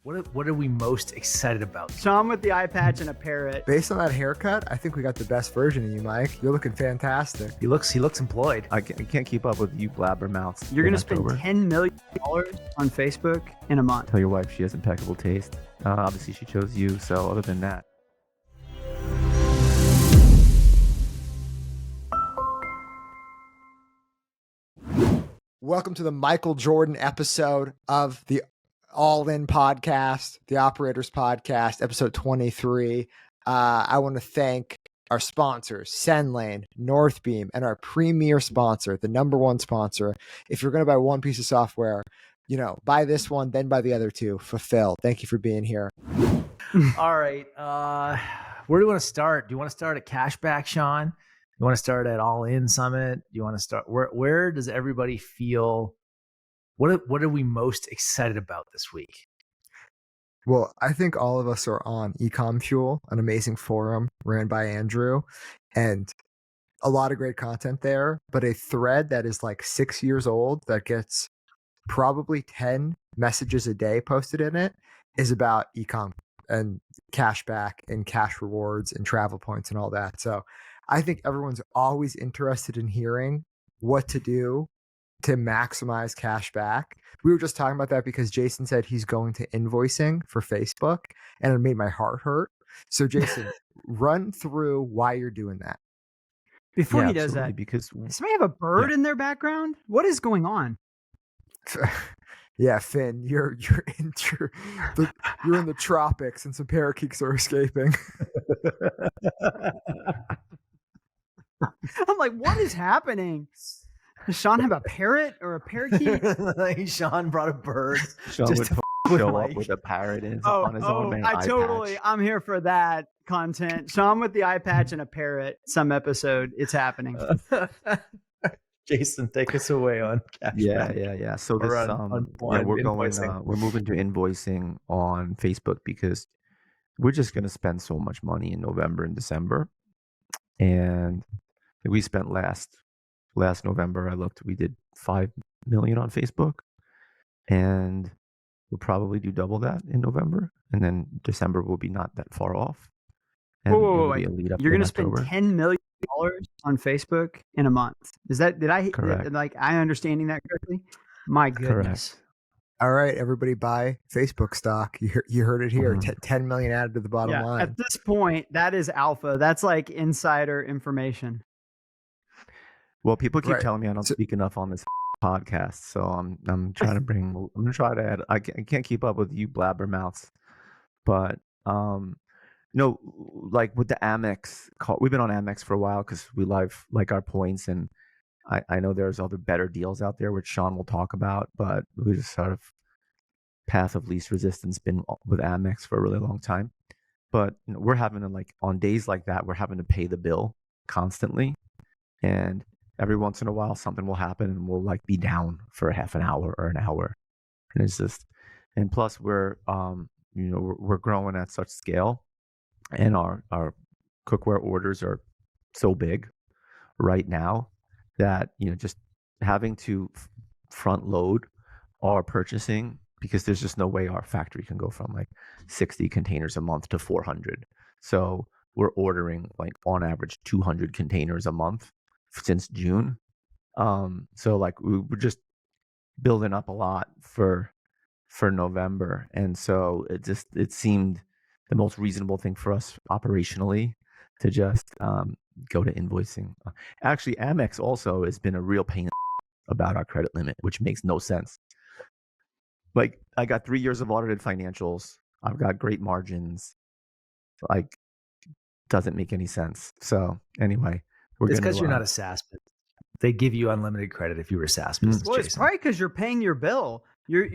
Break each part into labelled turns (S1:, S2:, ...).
S1: What are we most excited about?
S2: Sean with the eye patch and a parrot.
S3: Based on that haircut, I think we got the best version of you, Mike. You're looking fantastic.
S1: He looks employed.
S4: I can't keep up with you blabbermouths.
S2: You're going to spend $10 million on Facebook in a month.
S4: Tell your wife she has impeccable taste. Obviously, she chose you. So other than that.
S3: Welcome to the Michael Jordan episode of the All In Podcast, the Operators Podcast, episode 23. I want to thank our sponsors, Sendlane, Northbeam, and our premier sponsor, the number one sponsor. If you're going to buy one piece of software, buy this one, then buy the other two. Fulfill. Thank you for being here.
S1: All right. Where do you want to start? Do you want to start at Cashback, Sean? You want to start at All In Summit? Do you want to start where does everybody feel? What are we most excited about this week?
S3: Well, I think all of us are on Ecom Fuel, an amazing forum ran by Andrew, and a lot of great content there, but a thread that is like 6 years old that gets probably 10 messages a day posted in it is about Ecom and cashback and cash rewards and travel points and all that. So I think everyone's always interested in hearing what to do to maximize cash back. We were just talking about that because Jason said he's going to invoicing for Facebook, and it made my heart hurt. So Jason, run through why you're doing that.
S2: Before he does that,
S4: because
S2: does somebody have a bird in their background? What is going on?
S3: Yeah, Finn, you're in the tropics and some parakeets are escaping.
S2: I'm like, what is happening? Does Sean have a parrot or a parakeet?
S1: Sean brought a bird.
S4: Sean
S1: just
S4: would show up with a parrot on his own man.
S2: I'm here for that content. Sean with the eye patch and a parrot. Some episode, it's happening.
S1: Jason, take us away on Cashback.
S4: Yeah. So this, we're moving to invoicing on Facebook because we're just going to spend so much money in November and December. And we spent last November, we did 5 million on Facebook, and we'll probably do double that in November, and then December will be not that far off. And
S2: wait. You're going to spend $10 million on Facebook in a month. Is that,
S4: Correct.
S2: I understanding that correctly? My goodness.
S4: Correct.
S3: All right, everybody buy Facebook stock. You heard it here. 10 million added to the bottom line.
S2: At this point, that is alpha. That's like insider information.
S4: Well, people keep telling me I don't speak enough on this podcast, so I'm trying to bring. I'm gonna try to add. I can't keep up with you blabbermouths, but like with the Amex, we've been on Amex for a while because we like our points, and I know there's other better deals out there, which Sean will talk about, but we just sort of path of least resistance been with Amex for a really long time. But we're having to on days like that, we're having to pay the bill constantly, and every once in a while something will happen and we'll be down for a half an hour or an hour, and it's just, and plus we're we're growing at such scale, and our cookware orders are so big right now that just having to front load our purchasing, because there's just no way our factory can go from 60 containers a month to 400. So we're ordering on average 200 containers a month since June. So we were just building up a lot for November, and so it seemed the most reasonable thing for us operationally to just go to invoicing. Actually, Amex also has been a real pain about our credit limit, which makes no sense. I got 3 years of audited financials. I've got great margins. Doesn't make any sense. So anyway,
S1: it's because you're not a SaaS business. They give you unlimited credit if you were a SaaS business.
S2: Well, it's probably because you're paying your bill. You're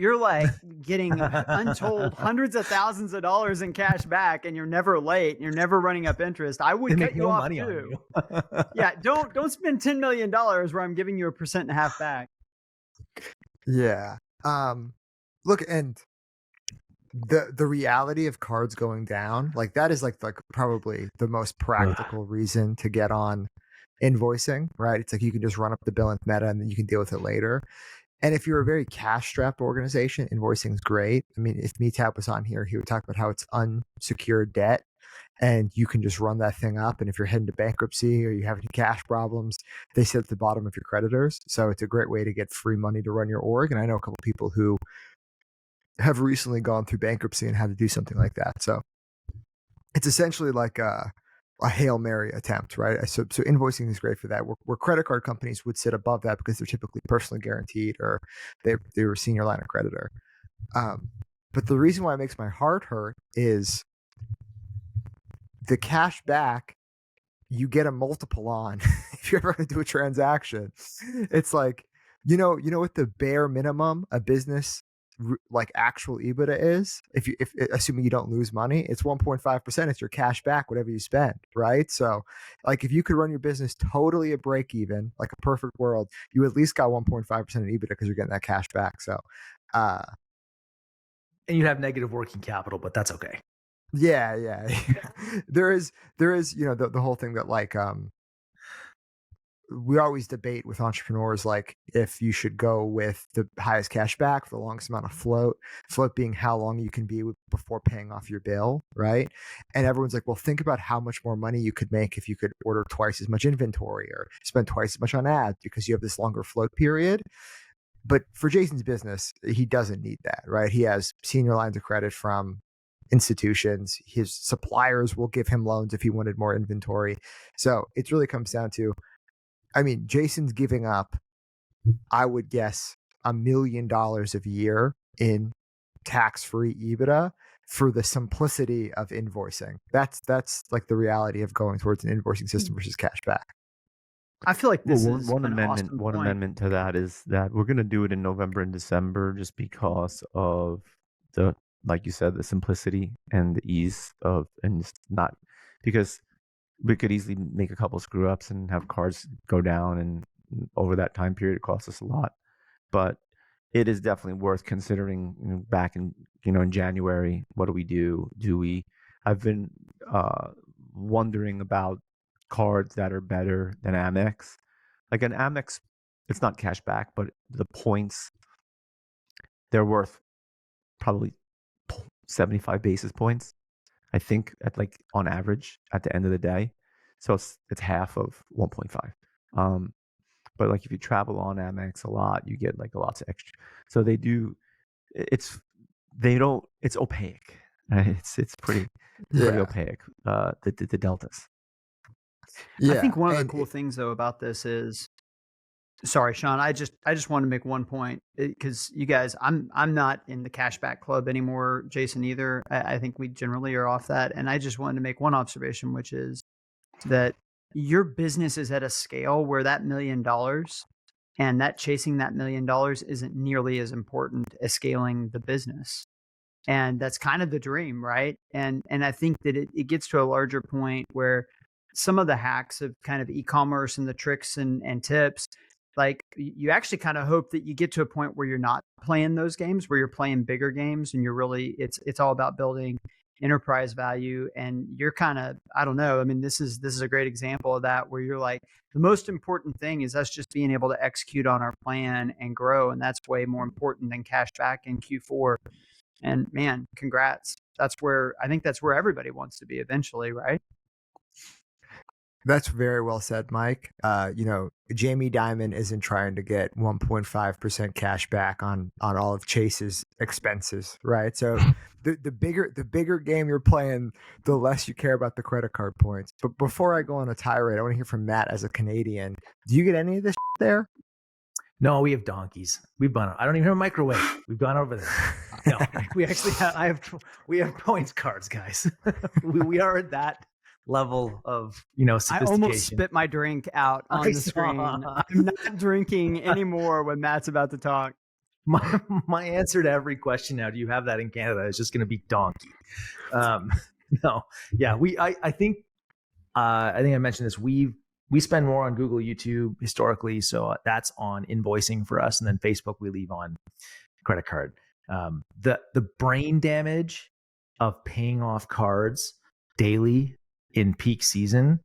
S2: getting untold hundreds of thousands of dollars in cash back, and you're never late. You're never running up interest. I would cut you off too. Yeah, don't spend $10 million where I'm giving you 1.5% back.
S3: Yeah. Look, and the reality of cards going down, that is probably the most practical reason to get on invoicing, right? It's you can just run up the bill in Meta and then you can deal with it later. And if you're a very cash-strapped organization, invoicing is great. I mean, if Meetab was on here, he would talk about how it's unsecured debt, and you can just run that thing up. And if you're heading to bankruptcy or you have any cash problems, they sit at the bottom of your creditors. So it's a great way to get free money to run your org. And I know a couple of people who have recently gone through bankruptcy and had to do something like that. So it's essentially like a Hail Mary attempt, right? So invoicing is great for that. Where credit card companies would sit above that because they're typically personally guaranteed or they're a senior line of creditor. But the reason why it makes my heart hurt is the cash back you get a multiple on if you're ever going to do a transaction. It's like, you know what the bare minimum a business like actual EBITDA is, if assuming you don't lose money, it's 1.5%. It's your cash back, whatever you spend, right? So like if you could run your business totally at break even, like a perfect world, you at least got 1.5% in EBITDA because you're getting that cash back. So
S1: and you have negative working capital, but that's okay.
S3: Yeah. there is the whole thing that like we always debate with entrepreneurs, like if you should go with the highest cash back for the longest amount of float being how long you can be before paying off your bill, right? And everyone's like, well, think about how much more money you could make if you could order twice as much inventory or spend twice as much on ads because you have this longer float period. But for Jason's business, he doesn't need that, right? He has senior lines of credit from institutions. His suppliers will give him loans if he wanted more inventory. So it really comes down to, I mean, Jason's giving up, I would guess, $1 million a year in tax-free EBITDA for the simplicity of invoicing. That's like the reality of going towards an invoicing system versus cashback.
S2: I feel like this is
S4: one
S2: an
S4: amendment.
S2: awesome
S4: One
S2: point.
S4: amendment to that is that we're going to do it in November and December, just because of the, like you said, the simplicity and the ease of, and just not because we could easily make a couple screw ups and have cards go down, and over that time period, it costs us a lot. But it is definitely worth considering. Back in in January, what do we do? I've been wondering about cards that are better than Amex. Like an Amex, it's not cash back, but the points, they're worth probably 75 basis points, I think, at like on average at the end of the day. So it's half of 1.5. But like if you travel on Amex a lot, you get like lots of extra. So it's opaque. Right? It's pretty opaque. The deltas.
S3: Yeah,
S2: I think one of the cool things though about this is, sorry, Sean, I just want to make one point, because you guys, I'm not in the cashback club anymore, Jason either. I think we generally are off that. And I just wanted to make one observation, which is that your business is at a scale where that $1 million and that chasing that $1 million isn't nearly as important as scaling the business. And that's kind of the dream, right? And I think that it gets to a larger point where some of the hacks of kind of e-commerce and the tricks and tips, like you actually kind of hope that you get to a point where you're not playing those games, where you're playing bigger games, and you're really, it's all about building enterprise value. And you're kind of, I don't know, I mean, this is a great example of that, where you're like, the most important thing is us just being able to execute on our plan and grow. And that's way more important than cash back in Q4. And man, congrats. I think that's where everybody wants to be eventually, right?
S3: That's very well said, Mike. Jamie Dimon isn't trying to get 1.5% cash back on all of Chase's expenses, right? So the bigger game you're playing, the less you care about the credit card points. But before I go on a tirade, I want to hear from Matt as a Canadian. Do you get any of this there?
S1: No, we have donkeys. I don't even have a microwave. We've gone over there. No, we actually we have points cards, guys. we are at that level of sophistication.
S2: I almost spit my drink out on the screen. I'm not drinking anymore when Matt's about to talk.
S1: My answer to every question now, do you have that in Canada, is just going to be donkey. No, yeah, I think I mentioned this. We spend more on Google, YouTube historically, so that's on invoicing for us, and then Facebook we leave on credit card. The brain damage of paying off cards daily in peak season,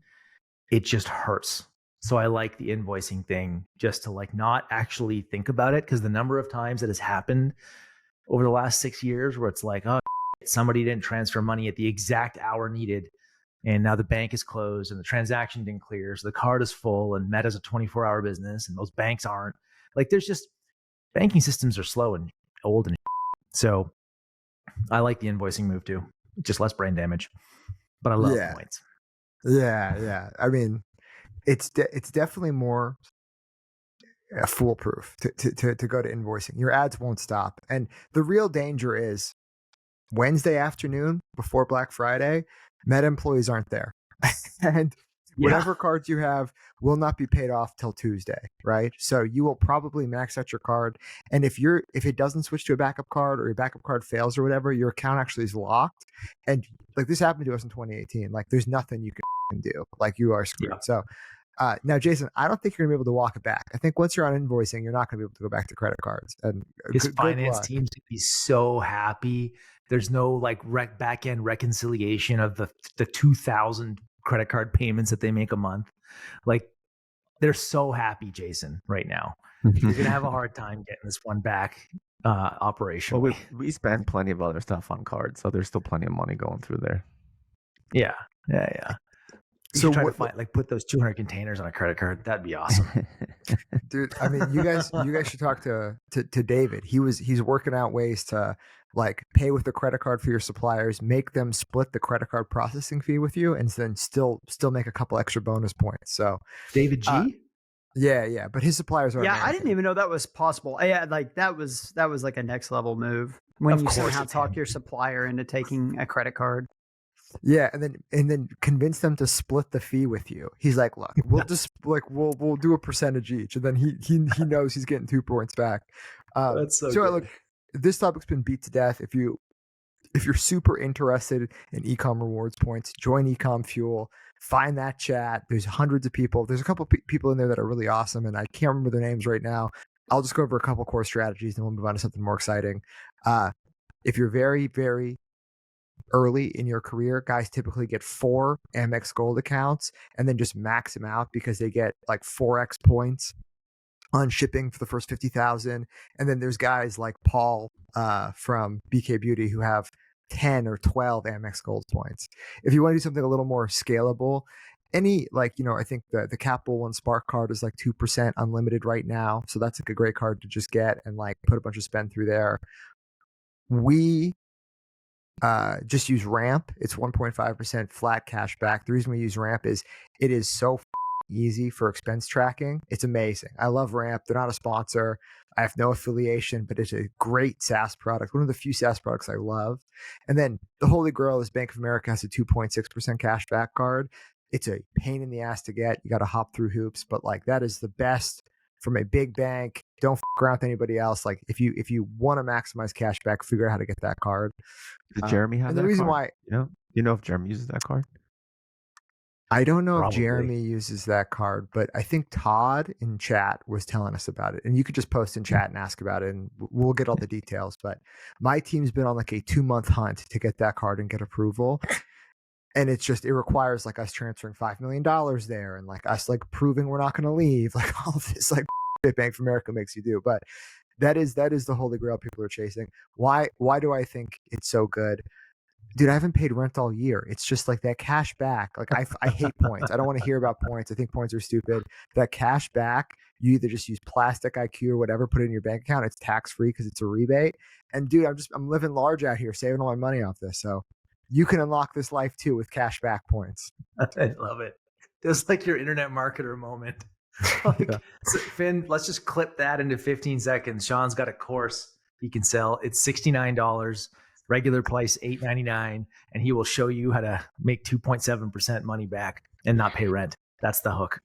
S1: it just hurts So I like the invoicing thing just to like not actually think about it, because the number of times that has happened over the last 6 years where it's like, oh, somebody didn't transfer money at the exact hour needed, and now the bank is closed and the transaction didn't clear, so the card is full, and Meta's a 24-hour business and those banks aren't. Like, there's just, banking systems are slow and old and so I like the invoicing move too. Just less brain damage, but I love points.
S3: Yeah. I mean, it's definitely more foolproof to go to invoicing. Your ads won't stop, and the real danger is Wednesday afternoon before Black Friday, Meta employees aren't there, and whatever cards you have will not be paid off till Tuesday, right? So you will probably max out your card, and if it doesn't switch to a backup card, or your backup card fails or whatever, your account actually is locked. And like, this happened to us in 2018. Like, there's nothing you can do. Like, you are screwed. Yeah. So now, Jason, I don't think you're gonna be able to walk it back. I think once you're on invoicing, you're not gonna be able to go back to credit cards. And
S1: his finance team's gonna be so happy. There's no like back end reconciliation of the 2,000 credit card payments that they make a month. Like, they're so happy, Jason, right now. You're gonna have a hard time getting this one back operationally.
S4: Well, we spend plenty of other stuff on cards, so there's still plenty of money going through there.
S1: Yeah. So try to find, like, put those 200 containers on a credit card. That'd be awesome.
S3: Dude, I mean, you guys should talk to David. He's working out ways to like pay with the credit card for your suppliers, make them split the credit card processing fee with you, and then still make a couple extra bonus points. So
S1: David G.
S3: Yeah, but his suppliers are.
S2: Yeah,
S3: American.
S2: I didn't even know that was possible. Yeah, like that was like a next level move when you somehow talk your supplier into taking a credit card.
S3: Yeah, and then convince them to split the fee with you. He's like, look, we'll just like we'll do a percentage each, and then he knows he's getting 2 points back.
S1: That's so good.
S3: Look, this topic's been beat to death. If you're super interested in Ecom rewards points, join Ecom Fuel. Find that chat. There's hundreds of people. There's a couple people in there that are really awesome, and I can't remember their names right now. I'll just go over a couple core strategies, and we'll move on to something more exciting. If you're very, very early in your career, guys typically get 4 Amex Gold accounts and then just max them out because they get like 4x points on shipping for the first 50,000. And then there's guys like Paul from BK Beauty who have 10 or 12 Amex Gold points. If you want to do something a little more scalable, any like, I think the Capital One Spark card is like 2% unlimited right now. So that's like a great card to just get and like put a bunch of spend through there. We just use Ramp. It's 1.5% flat cash back. The reason we use Ramp is it is so easy for expense tracking. It's amazing. I love Ramp. They're not a sponsor. I have no affiliation, but it's a great SaaS product. One of the few SaaS products I love. And then the holy grail is Bank of America has a 2.6% cash back card. It's a pain in the ass to get. You got to hop through hoops, but like that is the best from a big bank. Don't f around with anybody else. Like if you want to maximize cash back, figure out how to get that card.
S4: Does Jeremy have that? The reason card? Why you know if Jeremy uses that card?
S3: I don't know if Jeremy uses that card, but I think Todd in chat was telling us about it. And you could just post in chat and ask about it, and we'll get all the details. But my team's been on like a 2-month hunt to get that card and get approval. And it requires like us transferring $5 million there and like us like proving we're not going to leave, like all of this like Bank of America makes you do. But that is the holy grail people are chasing. Why do I think it's so good? Dude, I haven't paid rent all year. It's just like that cash back. Like I hate points. I don't want to hear about points. I think points are stupid. That cash back, you either just use Plastic IQ or whatever, put it in your bank account. It's tax free because it's a rebate. And dude, I'm living large out here, saving all my money off this. So you can unlock this life too with cash back points.
S1: I love it. Just like your internet marketer moment. Like, so Finn, let's just clip that into 15 seconds. Sean's got a course he can sell. It's $69, regular price $8.99, and he will show you how to make 2.7% money back and not pay rent. That's the hook.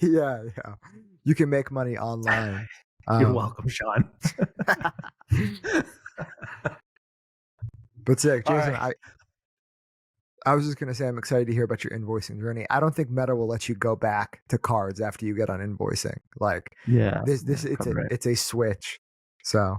S3: Yeah. You can make money online.
S1: You're welcome, Sean.
S3: But sick, Jason, right. I was just going to say, I'm excited to hear about your invoicing journey. I don't think Meta will let you go back to cards after you get on invoicing. Like, it's a switch. So,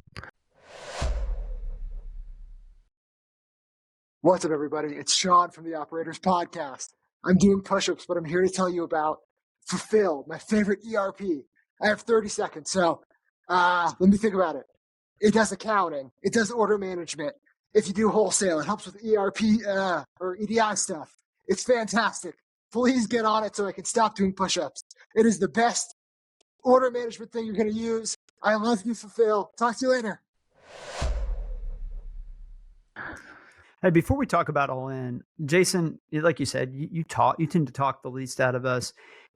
S3: what's up, everybody? It's Sean from the Operators Podcast. I'm doing push-ups, but I'm here to tell you about Fulfill, my favorite ERP. I have 30 seconds, so let me think about it. It does accounting. It does order management. If you do wholesale, it helps with ERP or EDI stuff. It's fantastic. Please get on it so I can stop doing push-ups. It is the best order management thing you're going to use. I love you, Fulfill. Talk to you later.
S2: Hey, before we talk about All In, Jason, like you said, you tend to talk the least out of us,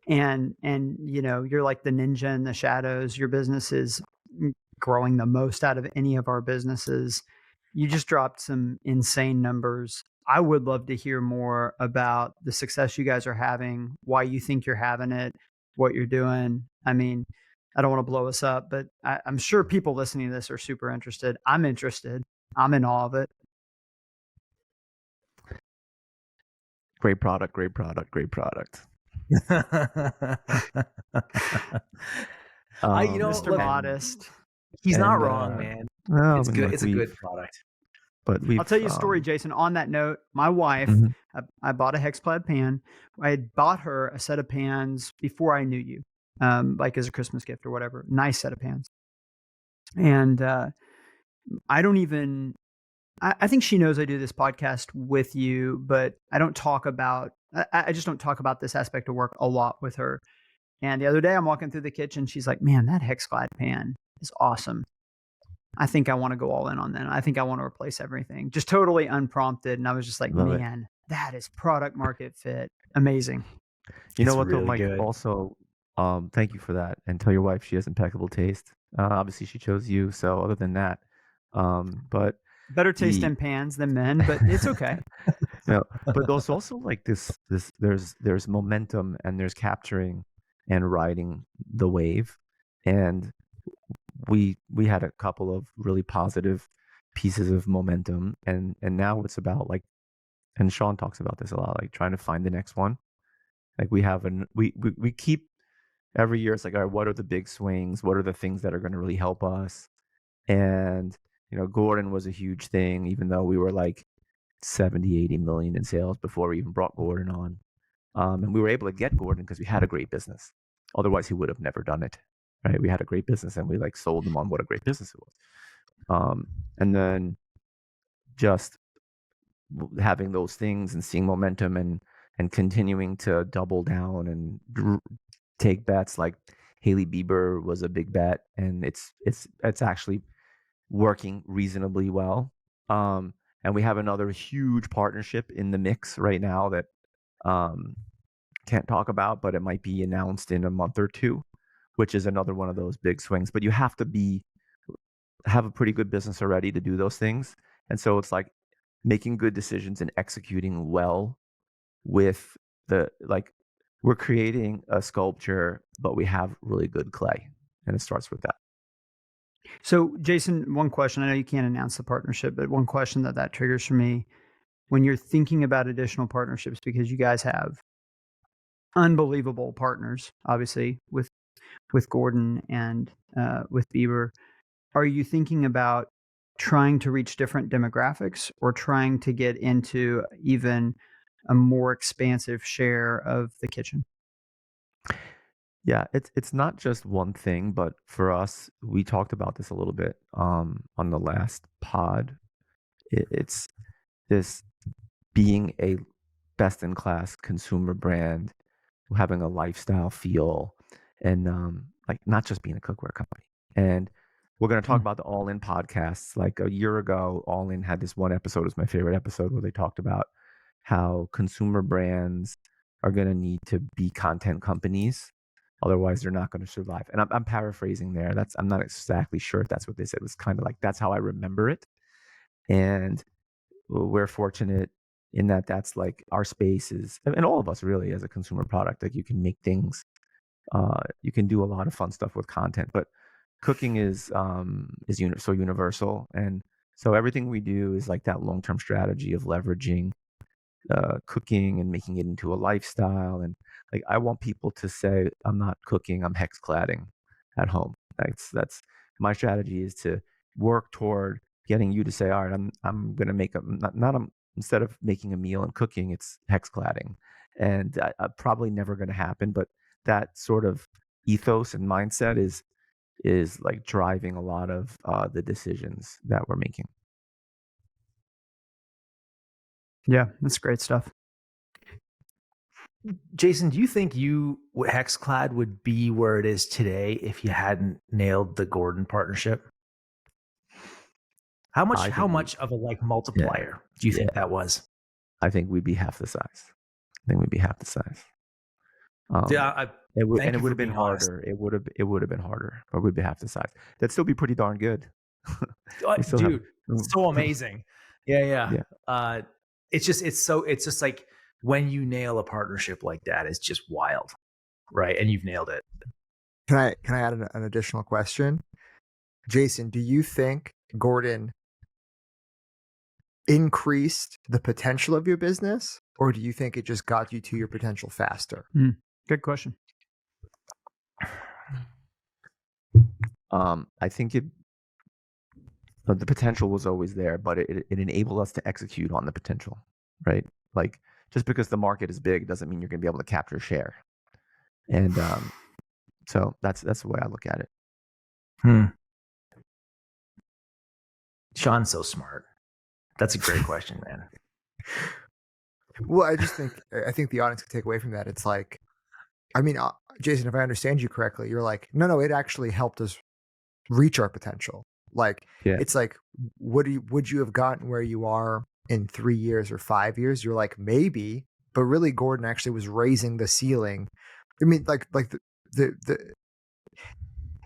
S2: and you're like the ninja in the shadows. Your business is growing the most out of any of our businesses. You just dropped some insane numbers. I would love to hear more about the success you guys are having, why you think you're having it, what you're doing. I mean, I don't want to blow us up, but I'm sure people listening to this are super interested. I'm interested. I'm in awe of it.
S4: Great product, great product, great product.
S2: Mr.
S1: Look,
S2: Modest.
S1: He's not wrong, man. It's good. It's a good product.
S4: But
S2: I'll tell you a story, Jason. On that note, my wife, I bought a Hexclad pan. I had bought her a set of pans before I knew you, like as a Christmas gift or whatever. Nice set of pans. And I don't even, I think she knows I do this podcast with you, but I don't talk about, I just don't talk about this aspect of work a lot with her. And the other day I'm walking through the kitchen. She's like, man, that Hexclad pan is awesome. I think I want to go all in on that. I think I want to replace everything. Just totally unprompted. And I was just like, man, that is product market fit. Amazing.
S4: You know what, though, Mike? Also, thank you for that. And tell your wife she has impeccable taste. Obviously, she chose you. So other than that, but
S2: better taste in pans than men, but it's okay.
S4: No, but there's also like this. There's momentum and there's capturing and riding the wave, and we had a couple of really positive pieces of momentum, and now it's about like, and Sean talks about this a lot, like trying to find the next one. Like we keep every year, it's like, all right, what are the big swings? What are the things that are going to really help us? And Gordon was a huge thing, even though we were like 70-80 million in sales before we even brought Gordon on. And we were able to get Gordon because we had a great business. Otherwise, he would have never done it. Right? We had a great business, and we like sold him on what a great business it was. And then just having those things and seeing momentum and continuing to double down and take bets. Like Hailey Bieber was a big bet, and it's actually working reasonably well. And we have another huge partnership in the mix right now that can't talk about, but it might be announced in a month or two, which is another one of those big swings. But you have to have a pretty good business already to do those things. And so it's like making good decisions and executing well with we're creating a sculpture, but we have really good clay. And it starts with that.
S2: So Jason, one question, I know you can't announce the partnership, but one question that triggers for me when you're thinking about additional partnerships, because you guys have unbelievable partners, obviously with Gordon and with Bieber. Are you thinking about trying to reach different demographics or trying to get into even a more expansive share of the kitchen?
S4: Yeah, it's not just one thing, but for us, we talked about this a little bit on the last pod. It's this being a best-in-class consumer brand, having a lifestyle feel, and like not just being a cookware company. And we're going to talk about the All In podcasts. Like a year ago, All In had this one episode, it was my favorite episode, where they talked about how consumer brands are going to need to be content companies. Otherwise, they're not going to survive. And I'm paraphrasing there. I'm not exactly sure if that's what they said. It was kind of like, that's how I remember it. And we're fortunate in that that's like our space is, and all of us really as a consumer product, like you can make things, you can do a lot of fun stuff with content, but cooking is so universal. And so everything we do is like that long-term strategy of leveraging cooking and making it into a lifestyle. And like, I want people to say, I'm not cooking, I'm hexcladding at home. That's my strategy, is to work toward getting you to say, all right, I'm going to make instead of making a meal and cooking, it's hexcladding. And probably never going to happen, but that sort of ethos and mindset is like driving a lot of the decisions that we're making.
S2: Yeah, that's great stuff.
S1: Jason, do you think Hexclad would be where it is today if you hadn't nailed the Gordon partnership? How much of a like multiplier do you think that was?
S4: I think we'd be half the size. It would have been harder. It would have been harder, but we'd be half the size. That'd still be pretty darn good.
S1: Dude, so amazing. Yeah. It's just like when you nail a partnership like that, it's just wild, right? And you've nailed it.
S3: Can I add an additional question? Jason, do you think Gordon increased the potential of your business, or do you think it just got you to your potential faster?
S2: Good question.
S4: I think the potential was always there, but it enabled us to execute on the potential, right? Like, just because the market is big doesn't mean you're going to be able to capture share. And so that's the way I look at it.
S1: Sean's so smart. That's a great question, man.
S3: Well, I think the audience can take away from that. It's like, I mean, Jason, if I understand you correctly, you're like, no, it actually helped us reach our potential. Like, It's like, would you have gotten where you are in 3 years or 5 years? You're like, maybe, but really Gordon actually was raising the ceiling. I mean, like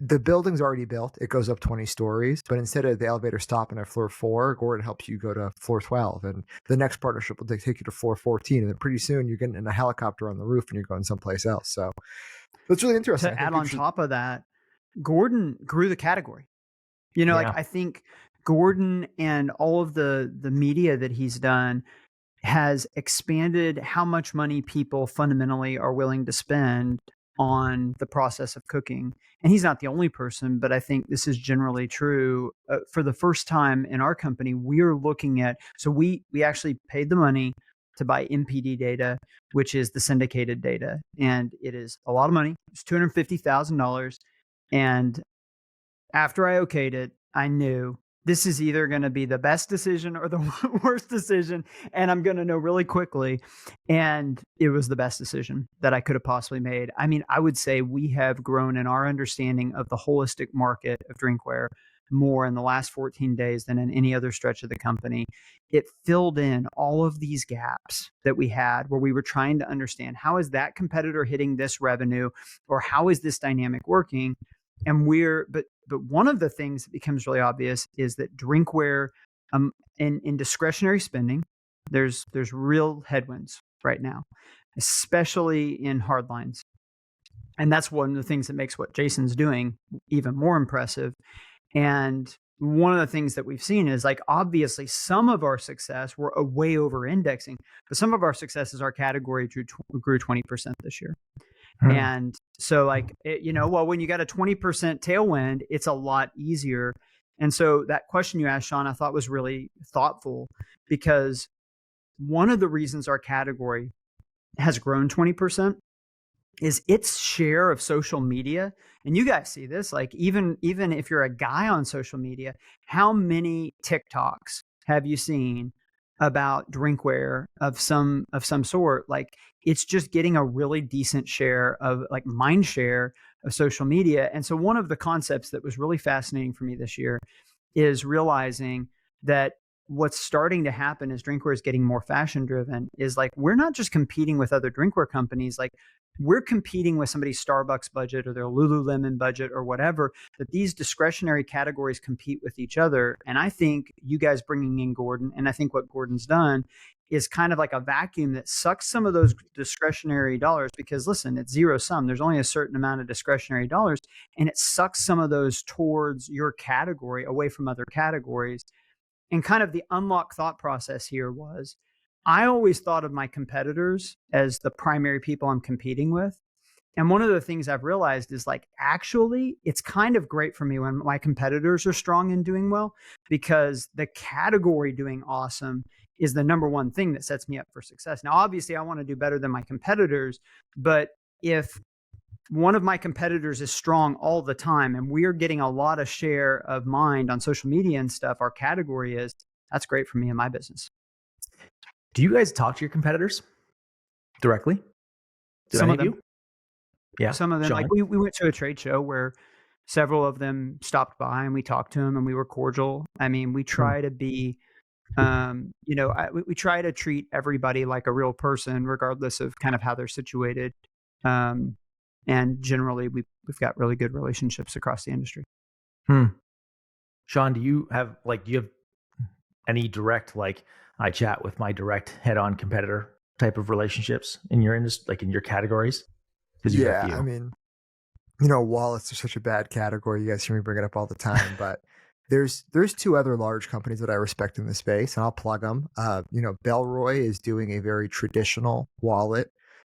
S3: the building's already built. It goes up 20 stories, but instead of the elevator stopping at floor 4, Gordon helps you go to floor 12, and the next partnership will take you to floor 14, and then pretty soon you're getting in a helicopter on the roof and you're going someplace else. So that's really interesting.
S2: To add on top of that, Gordon grew the category. Like, I think Gordon and all of the media that he's done has expanded how much money people fundamentally are willing to spend on the process of cooking. And he's not the only person, but I think this is generally true. For the first time in our company, we're looking at, so we actually paid the money to buy MPD data, which is the syndicated data. And it is a lot of money. It's $250,000. And after I okayed it, I knew this is either going to be the best decision or the worst decision, and I'm going to know really quickly. And it was the best decision that I could have possibly made. I mean, I would say we have grown in our understanding of the holistic market of drinkware more in the last 14 days than in any other stretch of the company. It filled in all of these gaps that we had where we were trying to understand, how is that competitor hitting this revenue, or how is this dynamic working? And but one of the things that becomes really obvious is that drinkware, in discretionary spending, there's real headwinds right now, especially in hard lines. And that's one of the things that makes what Jason's doing even more impressive. And one of the things that we've seen is, like, obviously some of our success, we're way over indexing, but some of our success is our category grew 20% this year. And so, like, when you got a 20% tailwind, it's a lot easier. And so that question you asked, Sean, I thought was really thoughtful, because one of the reasons our category has grown 20% is its share of social media. And you guys see this, like, even if you're a guy on social media, how many TikToks have you seen about drinkware of some sort? Like, it's just getting a really decent share of, like, mind share of social media. And so one of the concepts that was really fascinating for me this year is realizing that what's starting to happen as drinkware is getting more fashion driven is, like, we're not just competing with other drinkware companies. Like, we're competing with somebody's Starbucks budget or their Lululemon budget or whatever, that these discretionary categories compete with each other. And I think you guys bringing in Gordon, and I think what Gordon's done, is kind of like a vacuum that sucks some of those discretionary dollars, because listen, it's zero sum. There's only a certain amount of discretionary dollars, and it sucks some of those towards your category away from other categories. And kind of the unlock thought process here was, I always thought of my competitors as the primary people I'm competing with. And one of the things I've realized is, like, actually, it's kind of great for me when my competitors are strong and doing well, because the category doing awesome is the number one thing that sets me up for success. Now, obviously, I want to do better than my competitors, but if one of my competitors is strong all the time and we are getting a lot of share of mind on social media and stuff, our category is, that's great for me and my business.
S1: Do you guys talk to your competitors directly?
S2: Some of them.
S1: Yeah.
S2: Some of them.
S1: Sean?
S2: Like we went to a trade show where several of them stopped by and we talked to them and we were cordial. I mean, we try to be, we try to treat everybody like a real person, regardless of kind of how they're situated. And generally, we've got really good relationships across the industry.
S1: Sean, do you have any direct, I chat with my direct head-on competitor type of relationships in your industry, like in your categories?
S3: Yeah, I mean, wallets are such a bad category. You guys hear me bring it up all the time, but there's two other large companies that I respect in the space, and I'll plug them. Bellroy is doing a very traditional wallet,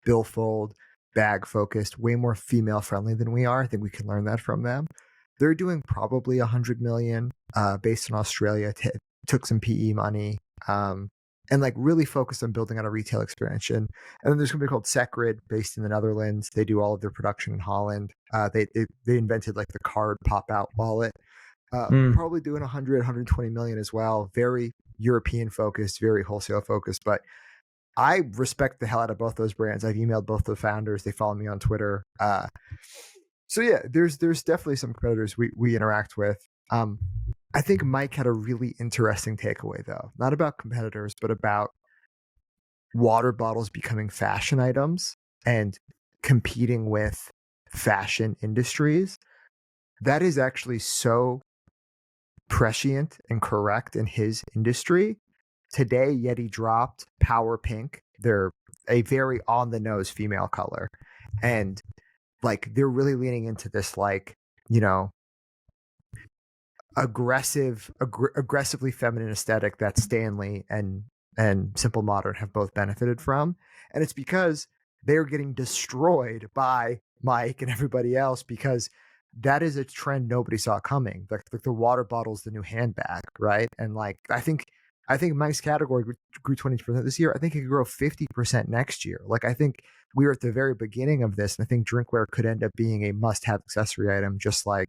S3: billfold, bag focused, way more female friendly than we are. I think we can learn that from them. They're doing probably 100 million, based in Australia. Took some PE money, and really focused on building out a retail expansion. And then there's a company called Secrid based in the Netherlands. They do all of their production in Holland. They invented the card pop out wallet. Probably doing 120 million as well. Very European focused, very wholesale focused, but I respect the hell out of both those brands. I've emailed both the founders. They follow me on Twitter. So yeah, there's definitely some competitors we interact with. I think Mike had a really interesting takeaway though, not about competitors, but about water bottles becoming fashion items and competing with fashion industries. That is actually so prescient and correct in his industry. Today, Yeti dropped Power Pink. They're a very on the nose female color. And they're really leaning into this, aggressively feminine aesthetic that Stanley and Simple Modern have both benefited from. And it's because they're getting destroyed by Mike and everybody else, because that is a trend nobody saw coming. Like the water bottle's the new handbag, right? And I think Mike's category grew 20% this year. I think it could grow 50% next year. I think we were at the very beginning of this, and I think drinkware could end up being a must-have accessory item, just like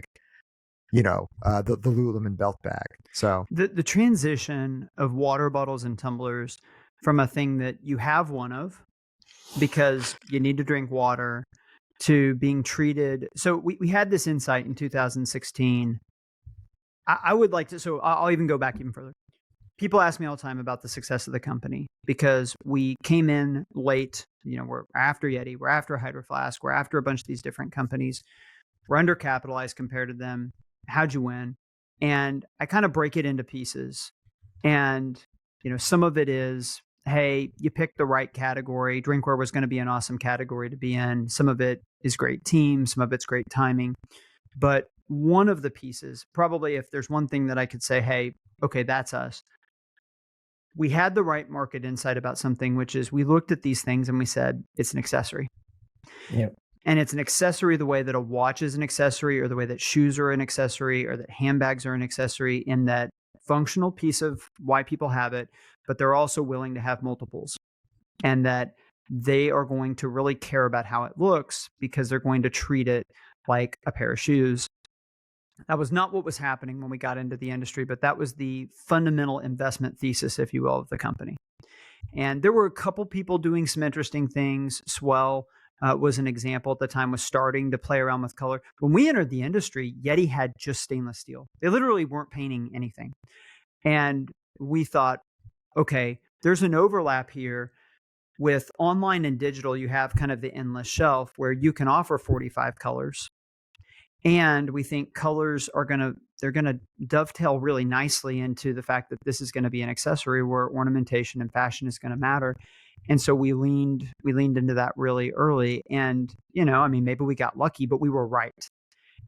S3: the Lululemon belt bag. So
S2: the transition of water bottles and tumblers from a thing that you have one of because you need to drink water to being treated. So we had this insight in 2016. I would like to, so I'll even go back even further. People ask me all the time about the success of the company because we came in late. We're after Yeti, we're after Hydro Flask, we're after a bunch of these different companies. We're undercapitalized compared to them. How'd you win? And I kind of break it into pieces. And, some of it is, hey, you picked the right category. Drinkware was going to be an awesome category to be in. Some of it is great team. Some of it's great timing. But one of the pieces, probably if there's one thing that I could say, hey, okay, that's us. We had the right market insight about something, which is we looked at these things and we said, it's an accessory.
S1: Yeah.
S2: And it's an accessory the way that a watch is an accessory, or the way that shoes are an accessory, or that handbags are an accessory, in that functional piece of why people have it, but they're also willing to have multiples, and that they are going to really care about how it looks because they're going to treat it like a pair of shoes. That was not what was happening when we got into the industry, but that was the fundamental investment thesis, if you will, of the company. And there were a couple people doing some interesting things. Swell was an example at the time, was starting to play around with color. When we entered the industry, Yeti had just stainless steel. They literally weren't painting anything. And we thought, okay, there's an overlap here with online and digital. You have kind of the endless shelf where you can offer 45 colors. And we think colors are they're going to dovetail really nicely into the fact that this is going to be an accessory where ornamentation and fashion is going to matter. And so we leaned into that really early. And, maybe we got lucky, but we were right.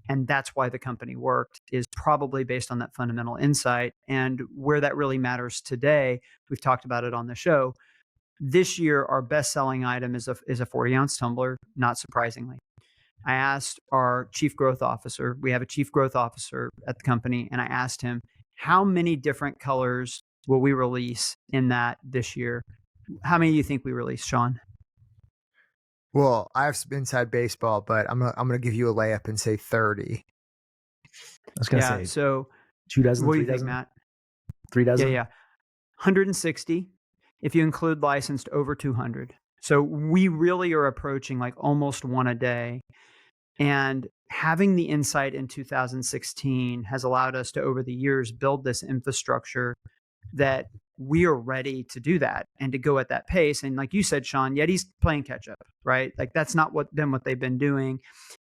S2: And that's why the company worked, is probably based on that fundamental insight. And where that really matters today, we've talked about it on the show. This year, our best-selling item is a 40-ounce tumbler, not surprisingly. I asked our chief growth officer, we have a chief growth officer at the company, and I asked him, how many different colors will we release in that this year? How many do you think we released, Sean?
S3: Well, I have some inside baseball, but I'm gonna give you a layup and say 30.
S1: I was gonna say
S2: So
S1: 2 dozen,
S2: what do
S1: 3
S2: you think,
S1: dozen,
S2: Matt?
S1: 3 dozen.
S2: Yeah. 160 if you include licensed, over 200. So we really are approaching like almost one a day. And having the insight in 2016 has allowed us to, over the years, build this infrastructure that we are ready to do that and to go at that pace. And like you said, Sean, Yeti's playing catch up, right? Like that's not what they've been doing.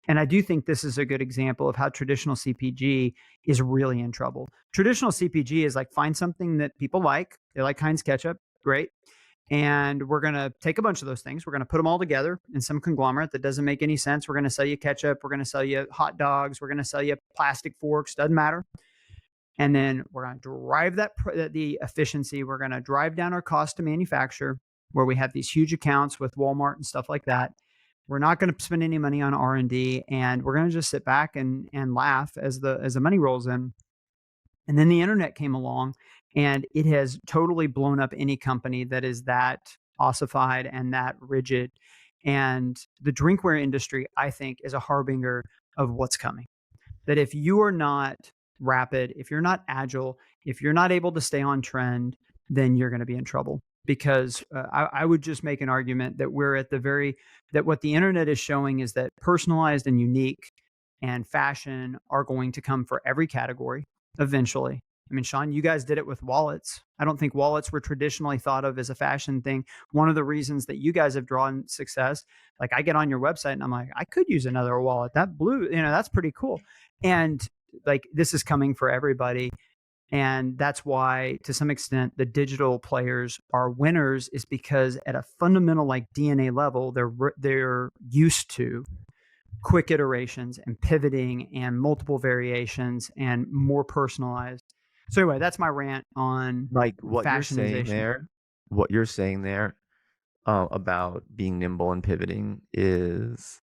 S2: And I do think this is a good example of how traditional CPG is really in trouble. Traditional CPG is like, find something that people like. They like Heinz ketchup. Great. And we're going to take a bunch of those things. We're going to put them all together in some conglomerate that doesn't make any sense. We're going to sell you ketchup. We're going to sell you hot dogs. We're going to sell you plastic forks. Doesn't matter. And then we're going to drive the efficiency. We're going to drive down our cost to manufacture, where we have these huge accounts with Walmart and stuff like that. We're not going to spend any money on R&D, and we're going to just sit back and laugh as the money rolls in. And then the internet came along, and it has totally blown up any company that is that ossified and that rigid. And the drinkware industry, I think, is a harbinger of what's coming. That if you are not rapid, if you're not agile, if you're not able to stay on trend, then you're going to be in trouble. Because I would just make an argument that we're at that what the internet is showing is that personalized and unique and fashion are going to come for every category eventually. I mean, Sean, you guys did it with wallets. I don't think wallets were traditionally thought of as a fashion thing. One of the reasons that you guys have drawn success, like I get on your website and I'm like, I could use another wallet. That blue, that's pretty cool. And like, this is coming for everybody. And that's why, to some extent, the digital players are winners, is because at a fundamental like DNA level, they're used to quick iterations and pivoting and multiple variations and more personalized. So anyway, that's my rant on
S4: Like what you're saying there about being nimble and pivoting is,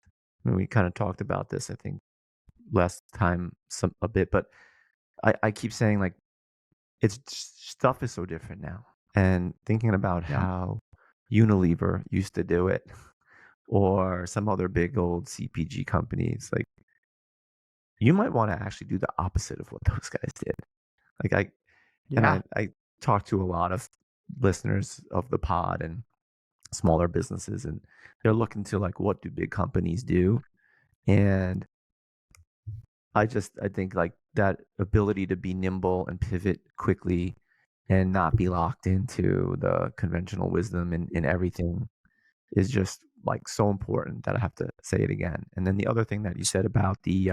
S4: I mean, we kind of talked about this, I think, last time a bit, but I keep saying like, it's stuff is so different now. And thinking about how Unilever used to do it, or some other big old CPG companies, like you might want to actually do the opposite of what those guys did. Like I talk to a lot of listeners of the pod and smaller businesses, and they're looking to like, what do big companies do? And I think like that ability to be nimble and pivot quickly and not be locked into the conventional wisdom in everything is just like so important that I have to say it again. And then the other thing that you said about the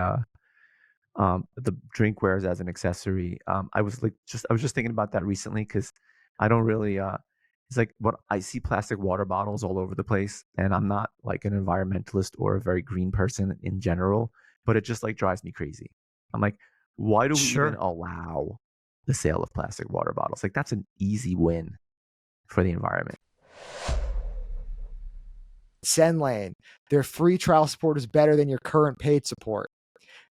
S4: drinkwares as an accessory, I was just thinking about that recently, because I don't really it's like, what I see plastic water bottles all over the place, and I'm not like an environmentalist or a very green person in general, but it just like drives me crazy. I'm like, why do we even allow the sale of plastic water bottles? Like, that's an easy win for the environment.
S3: Sendlane, their free trial support is better than your current paid support.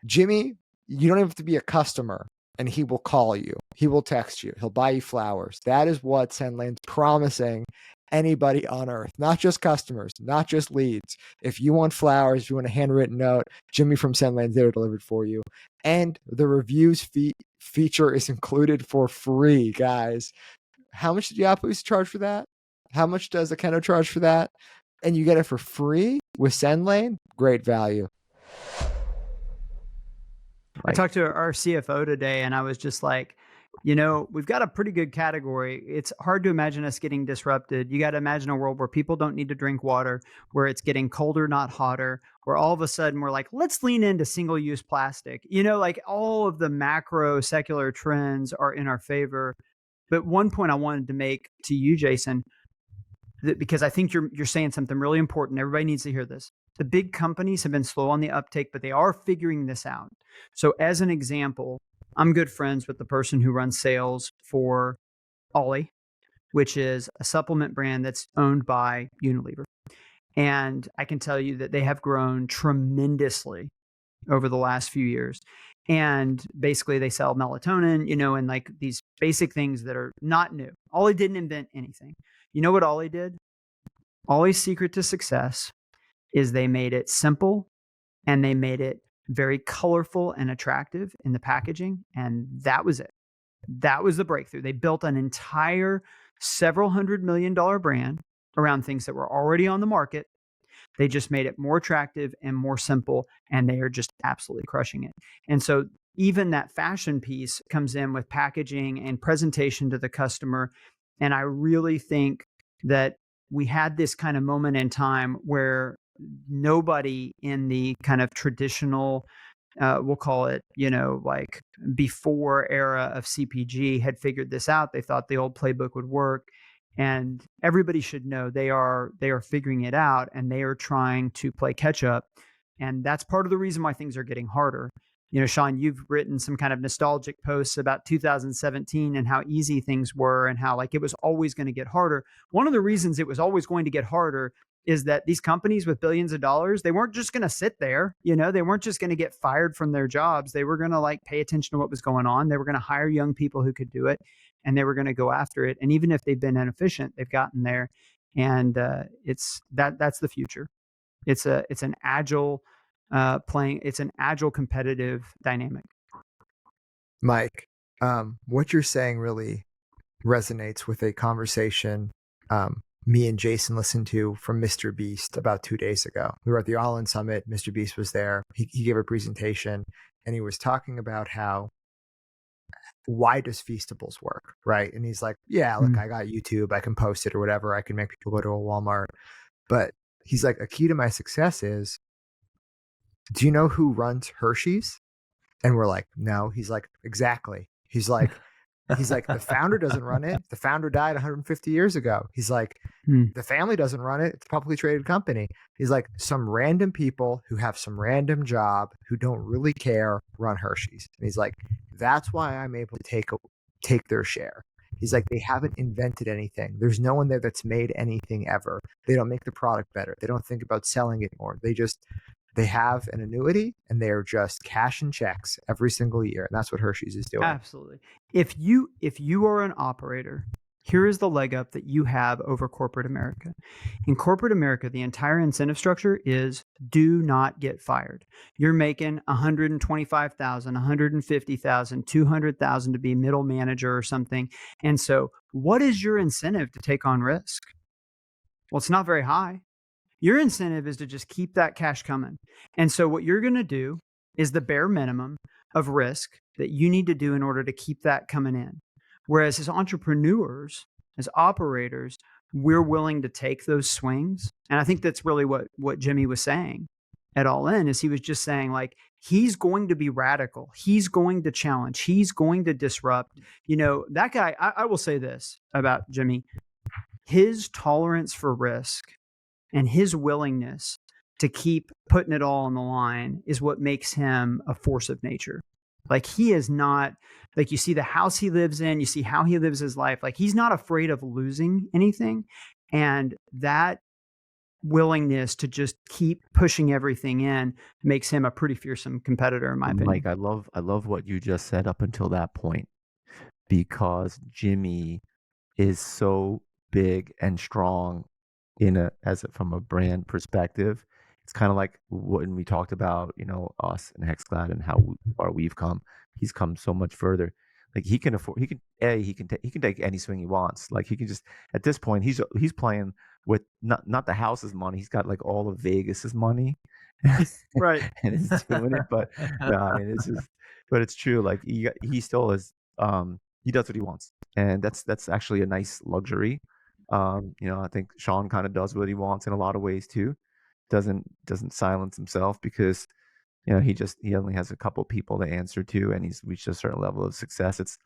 S3: Jimmy, you don't have to be a customer, and he will call you. He will text you. He'll buy you flowers. That is what Sendlane's promising anybody on earth, not just customers, not just leads. If you want flowers, if you want a handwritten note, Jimmy from Sendlane's there to deliver it for you. And the reviews feature is included for free, guys. How much did Yapoos charge for that? How much does Akeno charge for that? And you get it for free with Sendlane? Great value.
S2: I talked to our CFO today, and I was just like, we've got a pretty good category. It's hard to imagine us getting disrupted. You got to imagine a world where people don't need to drink water, where it's getting colder, not hotter, where all of a sudden we're like, let's lean into single-use plastic. Like all of the macro secular trends are in our favor. But one point I wanted to make to you, Jason, because I think you're saying something really important. Everybody needs to hear this. The big companies have been slow on the uptake, but they are figuring this out. So as an example, I'm good friends with the person who runs sales for Ollie, which is a supplement brand that's owned by Unilever. And I can tell you that they have grown tremendously over the last few years. And basically they sell melatonin, and like these basic things that are not new. Ollie didn't invent anything. You know what Ollie did? Ollie's secret to success is they made it simple and they made it very colorful and attractive in the packaging. And that was it. That was the breakthrough. They built an entire several $100 million brand around things that were already on the market. They just made it more attractive and more simple, and they are just absolutely crushing it. And so even that fashion piece comes in with packaging and presentation to the customer. And I really think that we had this kind of moment in time where nobody in the kind of traditional, we'll call it, like before era of CPG had figured this out. They thought the old playbook would work. And everybody should know they are figuring it out, and they are trying to play catch up. And that's part of the reason why things are getting harder. Sean, you've written some kind of nostalgic posts about 2017 and how easy things were and how like it was always going to get harder. One of the reasons it was always going to get harder is that these companies with billions of dollars, they weren't just going to sit there. They weren't just going to get fired from their jobs. They were going to like pay attention to what was going on. They were going to hire young people who could do it, and they were going to go after it. And even if they've been inefficient, they've gotten there. And that's the future. It's an agile it's an agile competitive dynamic.
S3: Mike, what you're saying really resonates with a conversation me and Jason listened to from Mr. Beast about 2 days ago. We were at the All In Summit. Mr. Beast was there. He gave a presentation, and he was talking about why does Feastables work, right? And he's like, yeah, look, I got YouTube. I can post it or whatever. I can make people go to a Walmart. But he's like, a key to my success is, do you know who runs Hershey's? And we're like, no. He's like, exactly. He's like, the founder doesn't run it. The founder died 150 years ago. He's like, the family doesn't run it. It's a publicly traded company. He's like, some random people who have some random job who don't really care run Hershey's. And he's like, that's why I'm able to take their share. He's like, they haven't invented anything. There's no one there that's made anything ever. They don't make the product better. They don't think about selling it more. They have an annuity, and they're just cashing checks every single year. And that's what Hershey's is doing.
S2: Absolutely. If you are an operator, here is the leg up that you have over corporate America. In corporate America, the entire incentive structure is do not get fired. You're making $125,000, $150,000, $200,000 to be middle manager or something. And so what is your incentive to take on risk? Well, it's not very high. Your incentive is to just keep that cash coming. And so what you're going to do is the bare minimum of risk that you need to do in order to keep that coming in. Whereas as entrepreneurs, as operators, we're willing to take those swings. And I think that's really what Jimmy was saying at All In, is he was just saying like, he's going to be radical. He's going to challenge. He's going to disrupt. That guy, I will say this about Jimmy, his tolerance for risk and his willingness to keep putting it all on the line is what makes him a force of nature. Like he is not, like you see the house he lives in, you see how he lives his life. Like he's not afraid of losing anything. And that willingness to just keep pushing everything in makes him a pretty fearsome competitor, in my opinion.
S4: Mike, I love what you just said up until that point, because Jimmy is so big and strong from a brand perspective. It's kind of like when we talked about, us and Hexclad and how far we've come. He's come so much further. Like he can take any swing he wants. Like he can just, at this point, he's playing with not the house's money. He's got like all of Vegas's money,
S2: right?
S4: And he's doing it. But no, I mean, but it's true. Like he still is. He does what he wants, and that's actually a nice luxury. I think Sean kind of does what he wants in a lot of ways too. Doesn't silence himself because he only has a couple people to answer to, and he's reached a certain level of success. It's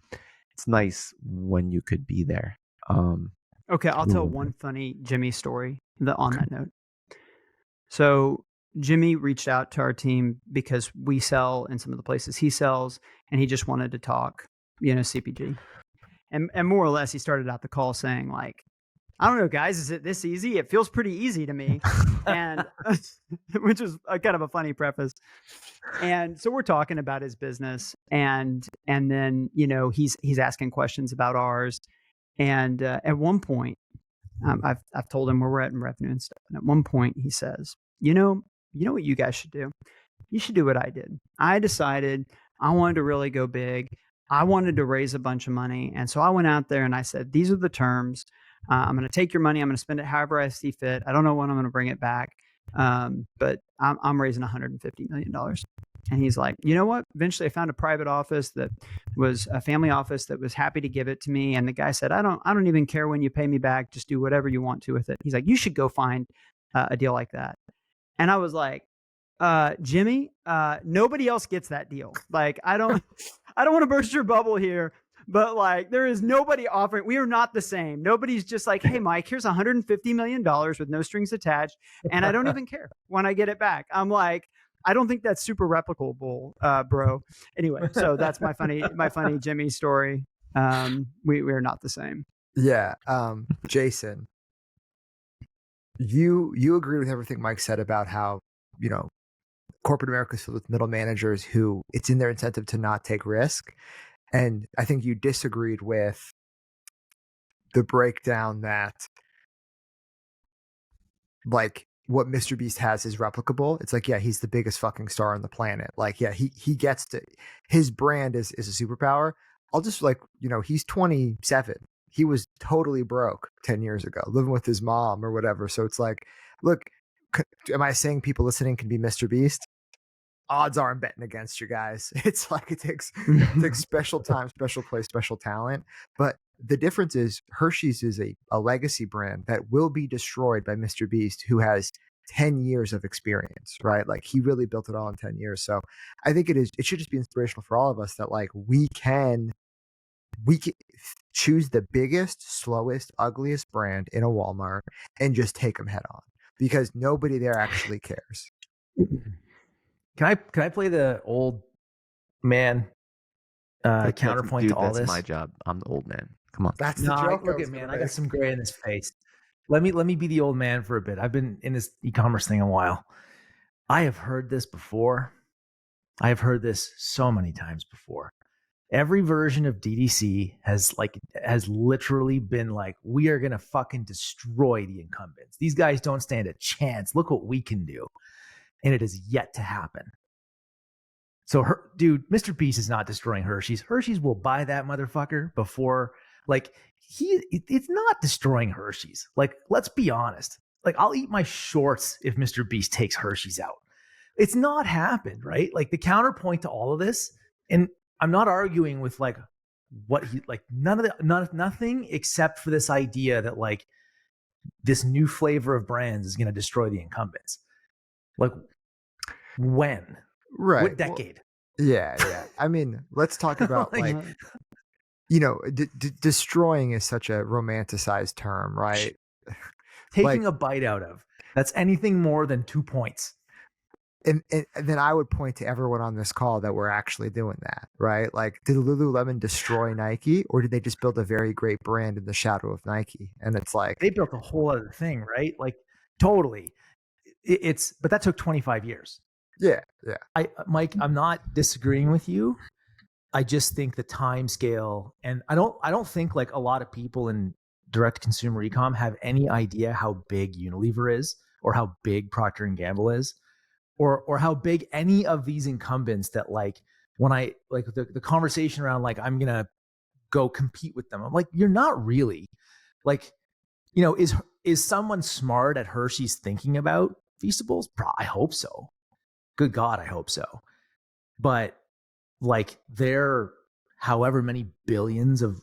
S4: nice when you could be there.
S2: Okay, I'll tell one funny Jimmy story on that note. So Jimmy reached out to our team because we sell in some of the places he sells, and he just wanted to talk, CPG. And more or less, he started out the call saying like, I don't know, guys, is it this easy? It feels pretty easy to me. And which is kind of a funny preface. And so we're talking about his business, and then, he's asking questions about ours. And at one point, I've told him where we're at in revenue and stuff. And at one point he says, you know what you guys should do? You should do what I did. I decided I wanted to really go big. I wanted to raise a bunch of money. And so I went out there and I said, these are the terms. I'm going to take your money. I'm going to spend it however I see fit. I don't know when I'm going to bring it back. But I'm raising $150 million. And he's like, you know what? Eventually I found a private office that was a family office that was happy to give it to me. And the guy said, I don't even care when you pay me back. Just do whatever you want to with it. He's like, you should go find a deal like that. And I was like, Jimmy, nobody else gets that deal. Like, I don't want to burst your bubble here, but like, there is nobody offering. We are not the same. Nobody's just like, hey, Mike, here's $150 million with no strings attached, and I don't even care when I get it back. I'm like, I don't think that's super replicable, bro. Anyway, so that's my funny Jimmy story. We are not the same.
S3: Yeah, Jason, you agree with everything Mike said about how, you know, corporate America is filled with middle managers who it's in their incentive to not take risk. And I think you disagreed with the breakdown that like what Mr. Beast has is replicable. It's like, yeah, he's the biggest fucking star on the planet. Like, yeah, he gets to, his brand is a superpower. I'll just like, you know, he's 27. He was totally broke 10 years ago, living with his mom or whatever. So it's like, look, am I saying people listening can be Mr. Beast? Odds are I'm betting against you guys. It's like it takes special time, special place, special talent. But the difference is Hershey's is a legacy brand that will be destroyed by Mr. Beast, who has 10 years of experience, right? Like he really built it all in 10 years. So I think it should just be inspirational for all of us that like we can choose the biggest, slowest, ugliest brand in a Walmart and just take them head on because nobody there actually cares.
S1: Can I play the old man counterpoint
S4: dude,
S1: to all
S4: that's
S1: this?
S4: my job. I'm the old man. Come on.
S3: That's the joke.
S1: Look at man. I got some gray in this face. Let me be the old man for a bit. I've been in this e-commerce thing a while. I have heard this before. I have heard this so many times before. Every version of DDC has literally been like, we are gonna fucking destroy the incumbents. These guys don't stand a chance. Look what we can do. And it is yet to happen. So, dude, Mr. Beast is not destroying Hershey's. Hershey's will buy that motherfucker before, like, it's not destroying Hershey's. Like, let's be honest. Like, I'll eat my shorts if Mr. Beast takes Hershey's out. It's not happened, right? Like, the counterpoint to all of this, and I'm not arguing with, like, what he, like, nothing except for this idea that, like, this new flavor of brands is going to destroy the incumbents. Like, when?
S3: Right.
S1: What decade?
S3: Well, yeah. I mean, let's talk about like you know, destroying is such a romanticized term, right?
S1: Taking a bite out of. That's anything more than 2 points.
S3: And then I would point to everyone on this call that we're actually doing that, right? Like, did Lululemon destroy Nike, or did they just build a very great brand in the shadow of Nike? And it's like
S1: they built a whole other thing, right? Like, totally. But that took 25 years.
S3: Yeah.
S1: Mike, I'm not disagreeing with you. I just think the time scale, and I don't think like a lot of people in direct consumer ecom have any idea how big Unilever is, or how big Procter and Gamble is, or how big any of these incumbents that, like, when I like the conversation around like I'm gonna go compete with them, I'm like, you're not really. Like, you know, is someone smart at Hershey's thinking about Feastables? I hope so. Good God, I hope so. But like, they're however many billions of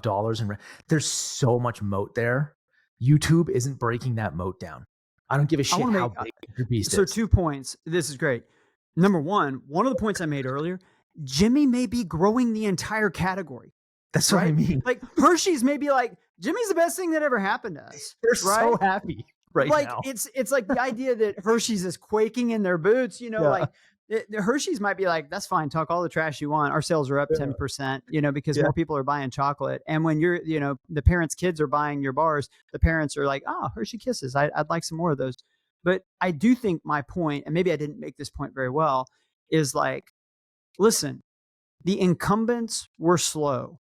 S1: dollars, and there's so much moat there. YouTube isn't breaking that moat down. I don't give a shit how big your beast is.
S2: So 2 points. This is great. Number one of the points I made earlier, Jimmy may be growing the entire category.
S1: That's right? What I mean.
S2: Like, Hershey's may be like, Jimmy's the best thing that ever happened to us.
S1: They're so happy right
S2: like,
S1: now.
S2: It's like the idea that Hershey's is quaking in their boots, you know, like the Hershey's might be like, that's fine. Talk all the trash you want. Our sales are up 10%, you know, because more people are buying chocolate. And when you're, you know, the parents' kids are buying your bars, the parents are like, oh, Hershey Kisses. I'd like some more of those. But I do think my point, and maybe I didn't make this point very well, is like, listen, the incumbents were slow,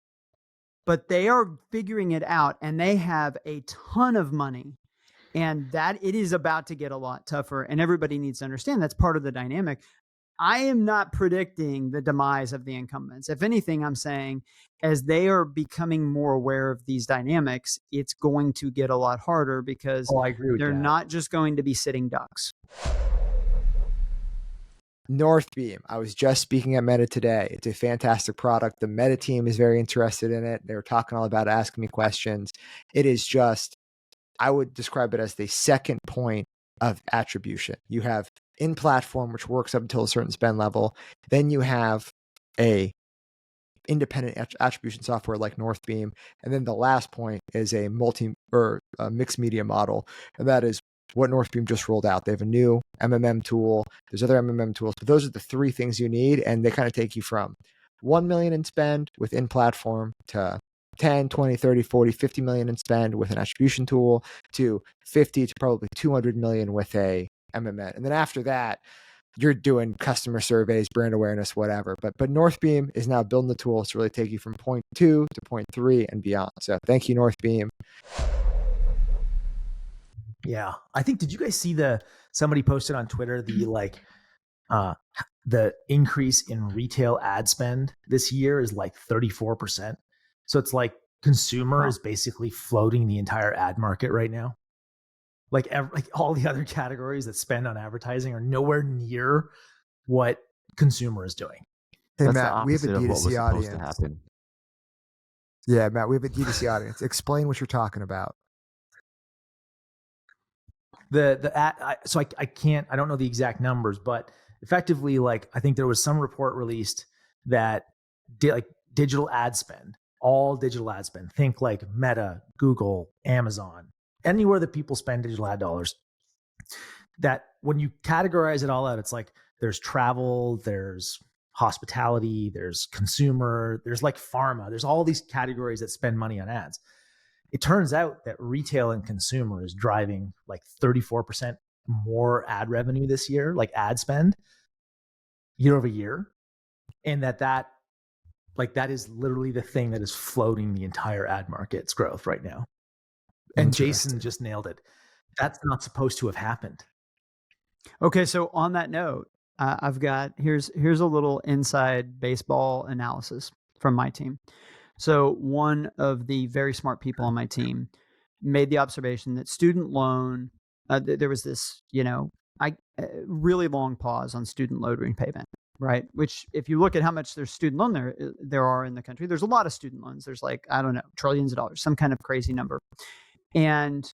S2: but they are figuring it out, and they have a ton of money. And that it is about to get a lot tougher, and everybody needs to understand that's part of the dynamic. I am not predicting the demise of the incumbents. If anything, I'm saying as they are becoming more aware of these dynamics, it's going to get a lot harder because
S1: I agree with
S2: they're
S1: that.
S2: not just going to be sitting ducks.
S3: Northbeam. I was just speaking at Meta today. It's a fantastic product. The Meta team is very interested in it. They were talking all about asking me questions. It is just, I would describe it as the second point of attribution. You have in-platform, which works up until a certain spend level. Then you have a independent attribution software like Northbeam. And then the last point is a mixed media model. And that is what Northbeam just rolled out. They have a new MMM tool. There's other MMM tools, but those are the three things you need. And they kind of take you from 1 million in spend with in-platform to 10, 20, 30, 40, 50 million in spend with an attribution tool to 50 to probably 200 million with a MMM. And then after that, you're doing customer surveys, brand awareness, whatever. But Northbeam is now building the tools to really take you from point 2 to point 3 and beyond. So thank you, Northbeam.
S1: Yeah. I think, did you guys see somebody posted on Twitter the increase in retail ad spend this year is like 34%. So it's like consumer is basically floating the entire ad market right now. Like all the other categories that spend on advertising are nowhere near what consumer is doing.
S3: Hey,
S4: That's
S3: Matt, we have a D2C audience.
S4: To happen.
S3: Yeah, Matt, we have a D2C audience. Explain what you're talking about.
S1: The ad, I don't know the exact numbers, but effectively, like, I think there was some report released that digital ad spend, all digital ad spend, think like Meta, Google, Amazon, anywhere that people spend digital ad dollars, that when you categorize it all out, it's like there's travel, there's hospitality, there's consumer, there's like pharma, there's all these categories that spend money on ads. It turns out that retail and consumer is driving like 34% more ad revenue this year, like ad spend year over year. And that is literally the thing that is floating the entire ad market's growth right now. And Jason just nailed it. That's not supposed to have happened.
S2: Okay, so on that note, I've got here's a little inside baseball analysis from my team. So one of the very smart people on my team made the observation that student loan, there was this, really long pause on student loan repayment, right? Which, if you look at how much there's student loan there are in the country, there's a lot of student loans. There's like, I don't know, trillions of dollars, some kind of crazy number. And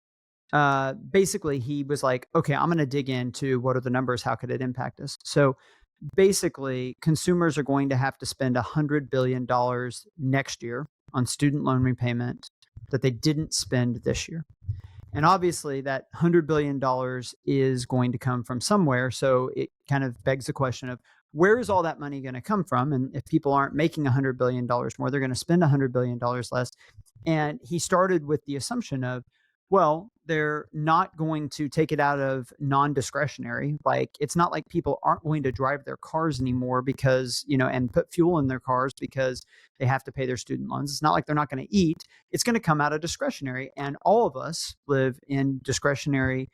S2: basically he was like, okay, I'm going to dig into what are the numbers? How could it impact us? So basically, consumers are going to have to spend $100 billion next year on student loan repayment that they didn't spend this year. And obviously, that $100 billion is going to come from somewhere. So it kind of begs the question of, where is all that money going to come from? And if people aren't making $100 billion more, they're going to spend $100 billion less. And he started with the assumption of, well, they're not going to take it out of non-discretionary. Like, it's not like people aren't going to drive their cars anymore because, and put fuel in their cars because they have to pay their student loans. It's not like they're not going to eat. It's going to come out of discretionary. And all of us live in discretionary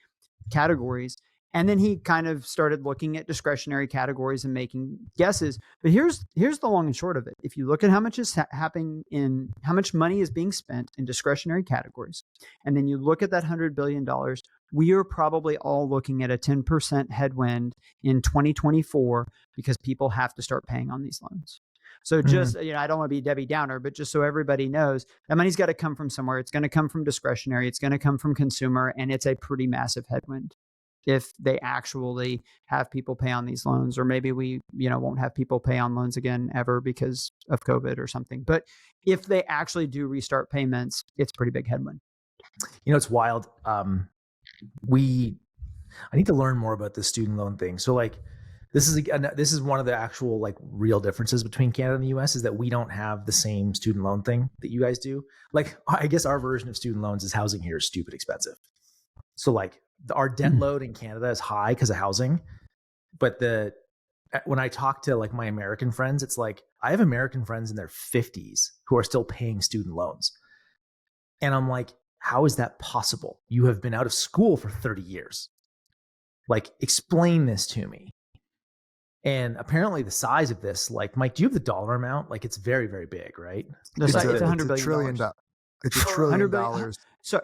S2: categories. And then he kind of started looking at discretionary categories and making guesses. But here's the long and short of it. If you look at how much is happening in how much money is being spent in discretionary categories, and then you look at that $100 billion, we are probably all looking at a 10% headwind in 2024 because people have to start paying on these loans. So just, I don't want to be Debbie Downer, but just so everybody knows, that money's got to come from somewhere. It's going to come from discretionary. It's going to come from consumer, and it's a pretty massive headwind if they actually have people pay on these loans, or maybe we, won't have people pay on loans again ever because of COVID or something. But if they actually do restart payments, it's a pretty big headwind.
S1: It's wild. I need to learn more about the student loan thing. So like, this is one of the actual like real differences between Canada and the US is that we don't have the same student loan thing that you guys do. Like, I guess our version of student loans is housing here is stupid expensive. So like, our debt load in Canada is high because of housing, but when I talk to like my American friends, it's like I have American friends in their 50s who are still paying student loans, and I'm like, how is that possible? You have been out of school for 30 years. Like, explain this to me. And apparently the size of this, like, Mike, do you have the dollar amount? Like, it's very, very big, right?
S2: It's $100 billion.
S3: It's $1 trillion.
S2: So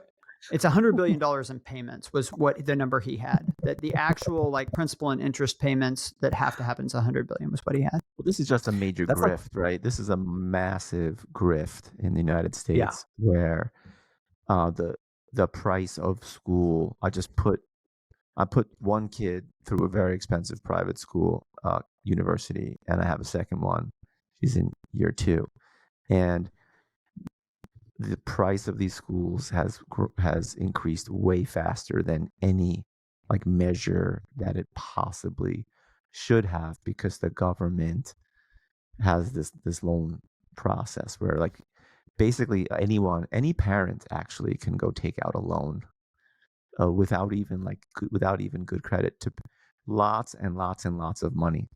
S2: it's $100 billion in payments was what the number he had. That the actual like principal and interest payments that have to happen is $100 billion was what he had.
S4: Well, this is just a major grift, right? This is a massive grift in the United States where the price of school. I put one kid through a very expensive private school, university, and I have a second one. She's in year 2, and the price of these schools has increased way faster than any like measure that it possibly should have, because the government has this loan process where like basically any parent actually can go take out a loan without even good credit, to lots and lots and lots of money,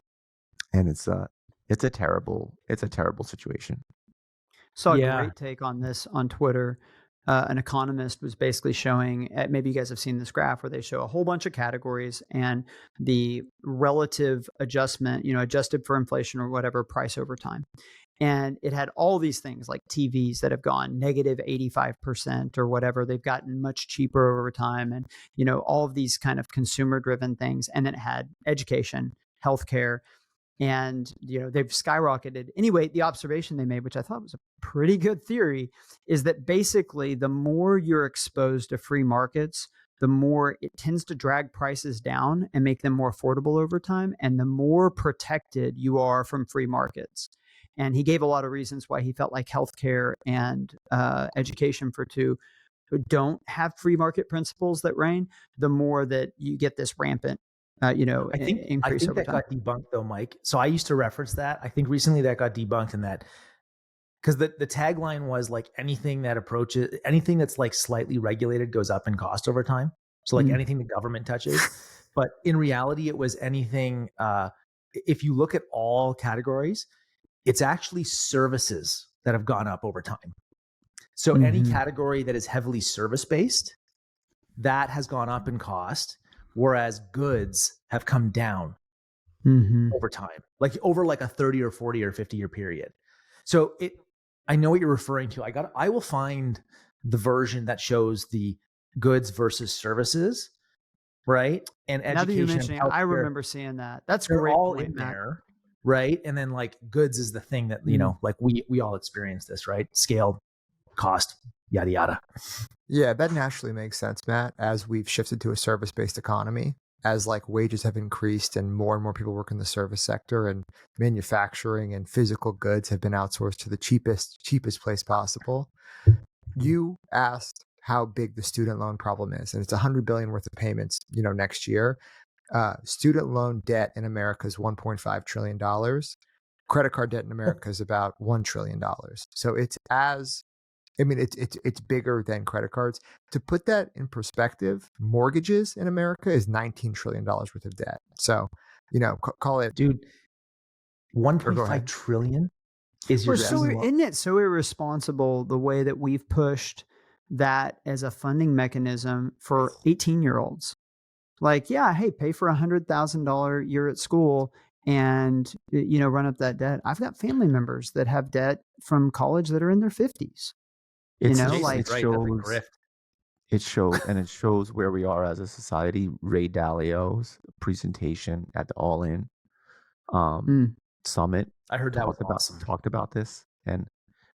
S4: and it's a terrible situation.
S2: Saw a great take on this on Twitter. An economist was basically showing, maybe you guys have seen this graph where they show a whole bunch of categories and the relative adjustment, adjusted for inflation or whatever, price over time. And it had all these things like TVs that have gone negative 85% or whatever. They've gotten much cheaper over time. And, all of these kind of consumer driven things. And then it had education, healthcare, and, they've skyrocketed. Anyway, the observation they made, which I thought was a pretty good theory, is that basically the more you're exposed to free markets, the more it tends to drag prices down and make them more affordable over time. And the more protected you are from free markets. And he gave a lot of reasons why he felt like healthcare and education for two who don't have free market principles that reign, the more that you get this rampant, increase over
S1: that
S2: time.
S1: got debunked though, Mike. So I used to reference that. I think recently that got debunked, in that because the tagline was like anything that's like slightly regulated goes up in cost over time. So like anything the government touches, but in reality, it was anything. If you look at all categories, it's actually services that have gone up over time. So any category that is heavily service-based, that has gone up in cost, whereas goods have come down over time, like over like a 30 or 40 or 50-year period. So I know what you're referring to. I will find the version that shows the goods versus services, right? And education.
S2: Now that you mention it, I remember seeing that. That's
S1: they're
S2: great
S1: all
S2: point,
S1: in
S2: Matt.
S1: there. Right. And then like goods is the thing that, like we all experience this, right? Scale, cost, yada, yada.
S3: Yeah, that naturally makes sense, Matt, as we've shifted to a service-based economy, as like wages have increased and more people work in the service sector, and manufacturing and physical goods have been outsourced to the cheapest place possible. You asked how big the student loan problem is, and it's $100 billion worth of payments, next year. Student loan debt in America is $1.5 trillion. Credit card debt in America is about $1 trillion. So it's bigger than credit cards. To put that in perspective, mortgages in America is $19 trillion worth of debt. So, call it,
S1: dude, 1.5 trillion is your
S2: isn't it so irresponsible the way that we've pushed that as a funding mechanism for 18-year-olds? Like, hey, pay for $100,000 year at school and, run up that debt. I've got family members that have debt from college that are in their 50s.
S4: It shows where we are as a society. Ray Dalio's presentation at the All In Summit.
S1: I heard that was awesome.
S4: Talked about this, and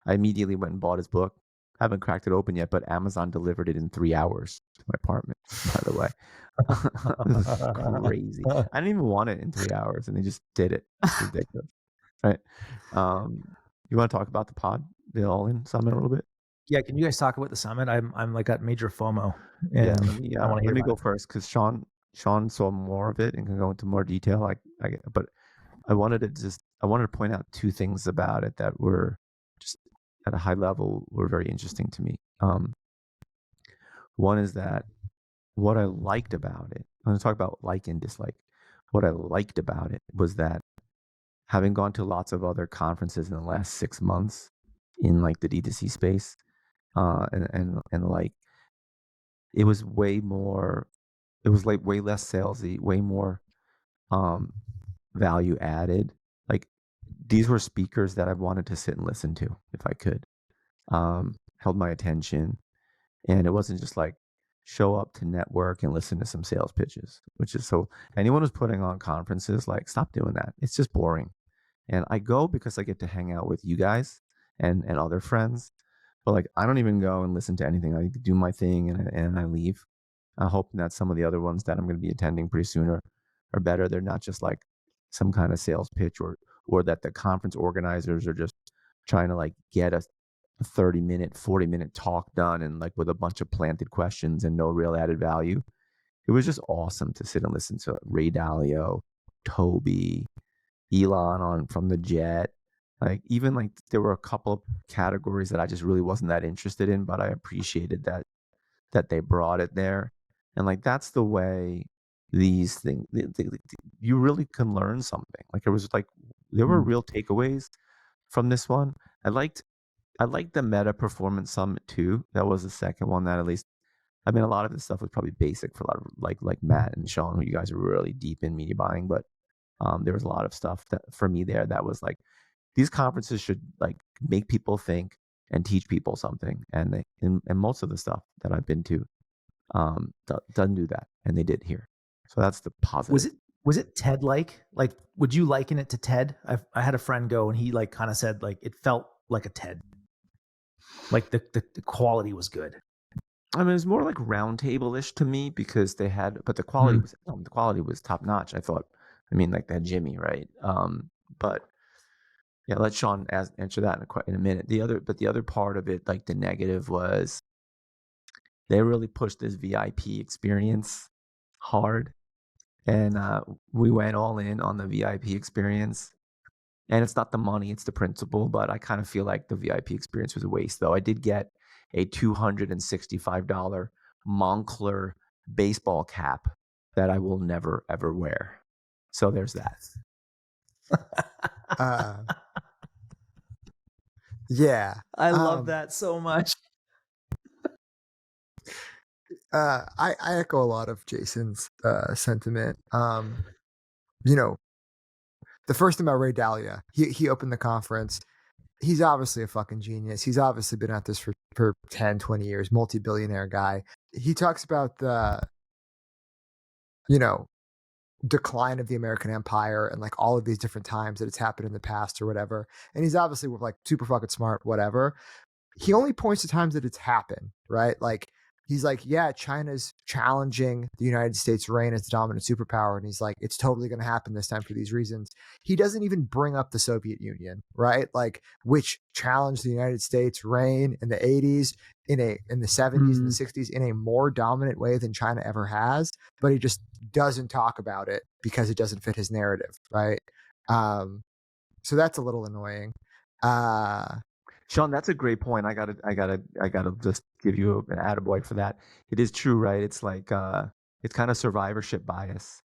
S4: I immediately went and bought his book. I haven't cracked it open yet, but Amazon delivered it in 3 hours to my apartment, by the way. This is crazy. I didn't even want it in 3 hours, and they just did it. It's ridiculous. Right. You want to talk about the All In Summit a little bit?
S1: Yeah, can you guys talk about the summit? I'm like got major FOMO.
S4: And I want to hear. Let me go first, because Sean saw more of it and can go into more detail. But I wanted to point out two things about it that were just at a high level were very interesting to me. One is that what I liked about it. I'm going to talk about like and dislike. What I liked about it was that, having gone to lots of other conferences in the last 6 months in like the D2C space, and like it was way more. It was like way less salesy, way more value added. Like these were speakers that I wanted to sit and listen to if I could. Held my attention, and it wasn't just like show up to network and listen to some sales pitches, which is so. Anyone who's putting on conferences, like stop doing that. It's just boring. And I go because I get to hang out with you guys and other friends. But like I don't even go and listen to anything. I do my thing and I leave. I hope that some of the other ones that I'm going to be attending pretty soon are better. They're not just like some kind of sales pitch or that the conference organizers are just trying to like get a 30-minute, 40-minute talk done and like with a bunch of planted questions and no real added value. It was just awesome to sit and listen to Ray Dalio, Toby, Elon on from the Jet. Like even like there were a couple of categories that I just really wasn't that interested in, but I appreciated that they brought it there. And like that's the way these things you really can learn something. Like it was like there were real takeaways from this one. I liked the Meta Performance Summit too. That was the second one that at least I mean a lot of this stuff was probably basic for a lot of like Matt and Sean, who you guys are really deep in media buying, but there was a lot of stuff that for me there that was like these conferences should like make people think and teach people something, and most of the stuff that I've been to doesn't do that, and they did here. So that's the positive.
S1: Was it TED like? Like, would you liken it to TED? I had a friend go and he like kind of said like it felt like a TED. Like the quality was good.
S4: I mean, it was more like roundtable-ish to me because they had, but the quality was top notch. I thought. I mean, like they had Jimmy, right? But yeah, let Sean answer that in a minute. The other part of it, like the negative, was they really pushed this VIP experience hard, and we went all in on the VIP experience. And it's not the money, it's the principle, but I kind of feel like the VIP experience was a waste, though. I did get a $265 Moncler baseball cap that I will never, ever wear. So there's that.
S3: Yeah.
S1: I love that so much.
S3: I echo a lot of Jason's sentiment. You know, the first thing about Ray Dalio, he opened the conference. He's obviously a fucking genius. He's obviously been at this for 10, 20 years, multi-billionaire guy. He talks about the, decline of the American empire and like all of these different times that it's happened in the past or whatever. And he's obviously like super fucking smart, whatever. He only points to times that it's happened, right? Like he's like, yeah, China's challenging the United States' reign as the dominant superpower. And he's like, it's totally going to happen this time for these reasons. He doesn't even bring up the Soviet Union, right? Like which challenged the United States' reign in the 80s, in the 70s and the 60s in a more dominant way than China ever has. But he just doesn't talk about it because it doesn't fit his narrative, right? So that's a little annoying.
S4: Sean, that's a great point. I gotta just give you an attaboy for that. It is true, right? It's like it's kind of survivorship bias.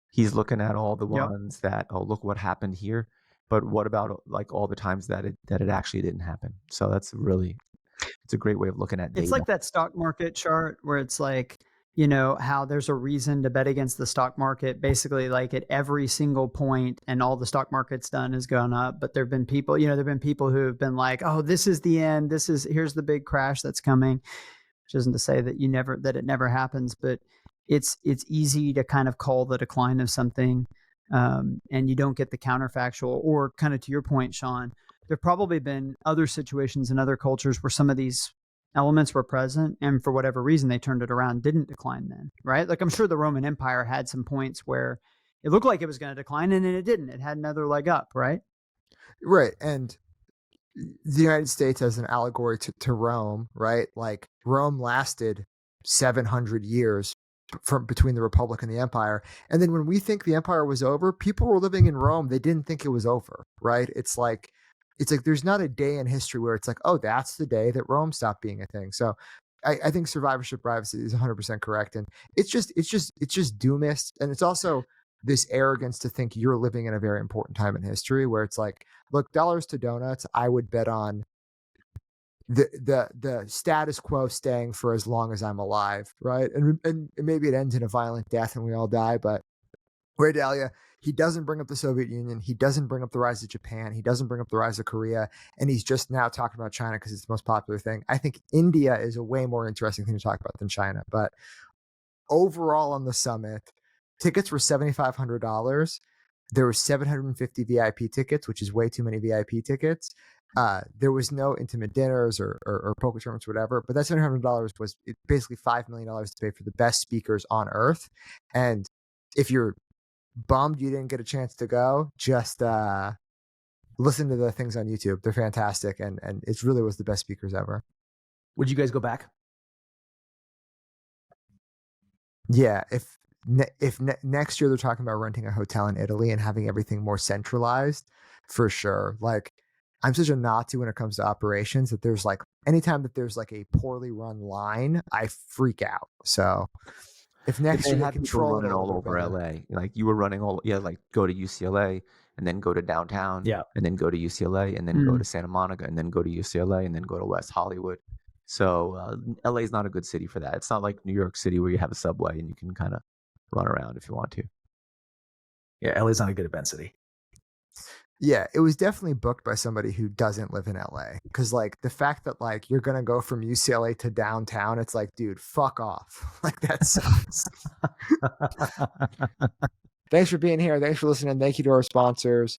S4: He's looking at all the ones that look what happened here, but what about like all the times that it actually didn't happen? So it's a great way of looking at data.
S2: It's like that stock market chart where it's like, how there's a reason to bet against the stock market, basically like at every single point, and all the stock market's done has gone up. But there've been people, who have been like, oh, this is the end. Here's the big crash that's coming, which isn't to say that it never happens, but it's easy to kind of call the decline of something. And you don't get the counterfactual, or kind of to your point, Sean, there've probably been other situations in other cultures where some of these elements were present, and for whatever reason they turned it around, didn't decline then, right? Like I'm sure the Roman Empire had some points where it looked like it was going to decline, and then it didn't. It had another leg up, right?
S3: Right. And the United States as an allegory to Rome, right? Like Rome lasted 700 years from between the Republic and the Empire. And then when we think the Empire was over, people were living in Rome. They didn't think it was over, right? It's like there's not a day in history where it's like, oh, that's the day that Rome stopped being a thing. So I think survivorship bias is 100% correct. And it's just doomist. And it's also this arrogance to think you're living in a very important time in history where it's like, look, dollars to donuts, I would bet on the status quo staying for as long as I'm alive, right? And maybe it ends in a violent death and we all die, but Ray Dalio, he doesn't bring up the Soviet Union. He doesn't bring up the rise of Japan. He doesn't bring up the rise of Korea. And he's just now talking about China because it's the most popular thing. I think India is a way more interesting thing to talk about than China. But overall on the summit, tickets were $7,500. There were 750 VIP tickets, which is way too many VIP tickets. There was no intimate dinners or poker tournaments or whatever, but that $700 was basically $5 million to pay for the best speakers on earth. And if you're bummed you didn't get a chance to go, just listen to the things on YouTube. They're fantastic, and it really was the best speakers ever.
S1: Would you guys go back?
S3: Yeah, if next year they're talking about renting a hotel in Italy and having everything more centralized, for sure. Like, I'm such a Nazi when it comes to operations that there's like anytime that there's like a poorly run line, I freak out. So if next year
S4: had
S3: control
S4: running all over
S3: better.
S4: LA, like you were running like go to UCLA and then go to downtown, and then go to UCLA and then go to Santa Monica and then go to UCLA and then go to West Hollywood. So LA is not a good city for that. It's not like New York City where you have a subway and you can kind of run around if you want to.
S1: Yeah, LA's not a good event city.
S3: Yeah, it was definitely booked by somebody who doesn't live in LA. Because like the fact that like you're gonna go from UCLA to downtown, it's like, dude, fuck off. Like that sucks. Thanks for being here. Thanks for listening. Thank you to our sponsors.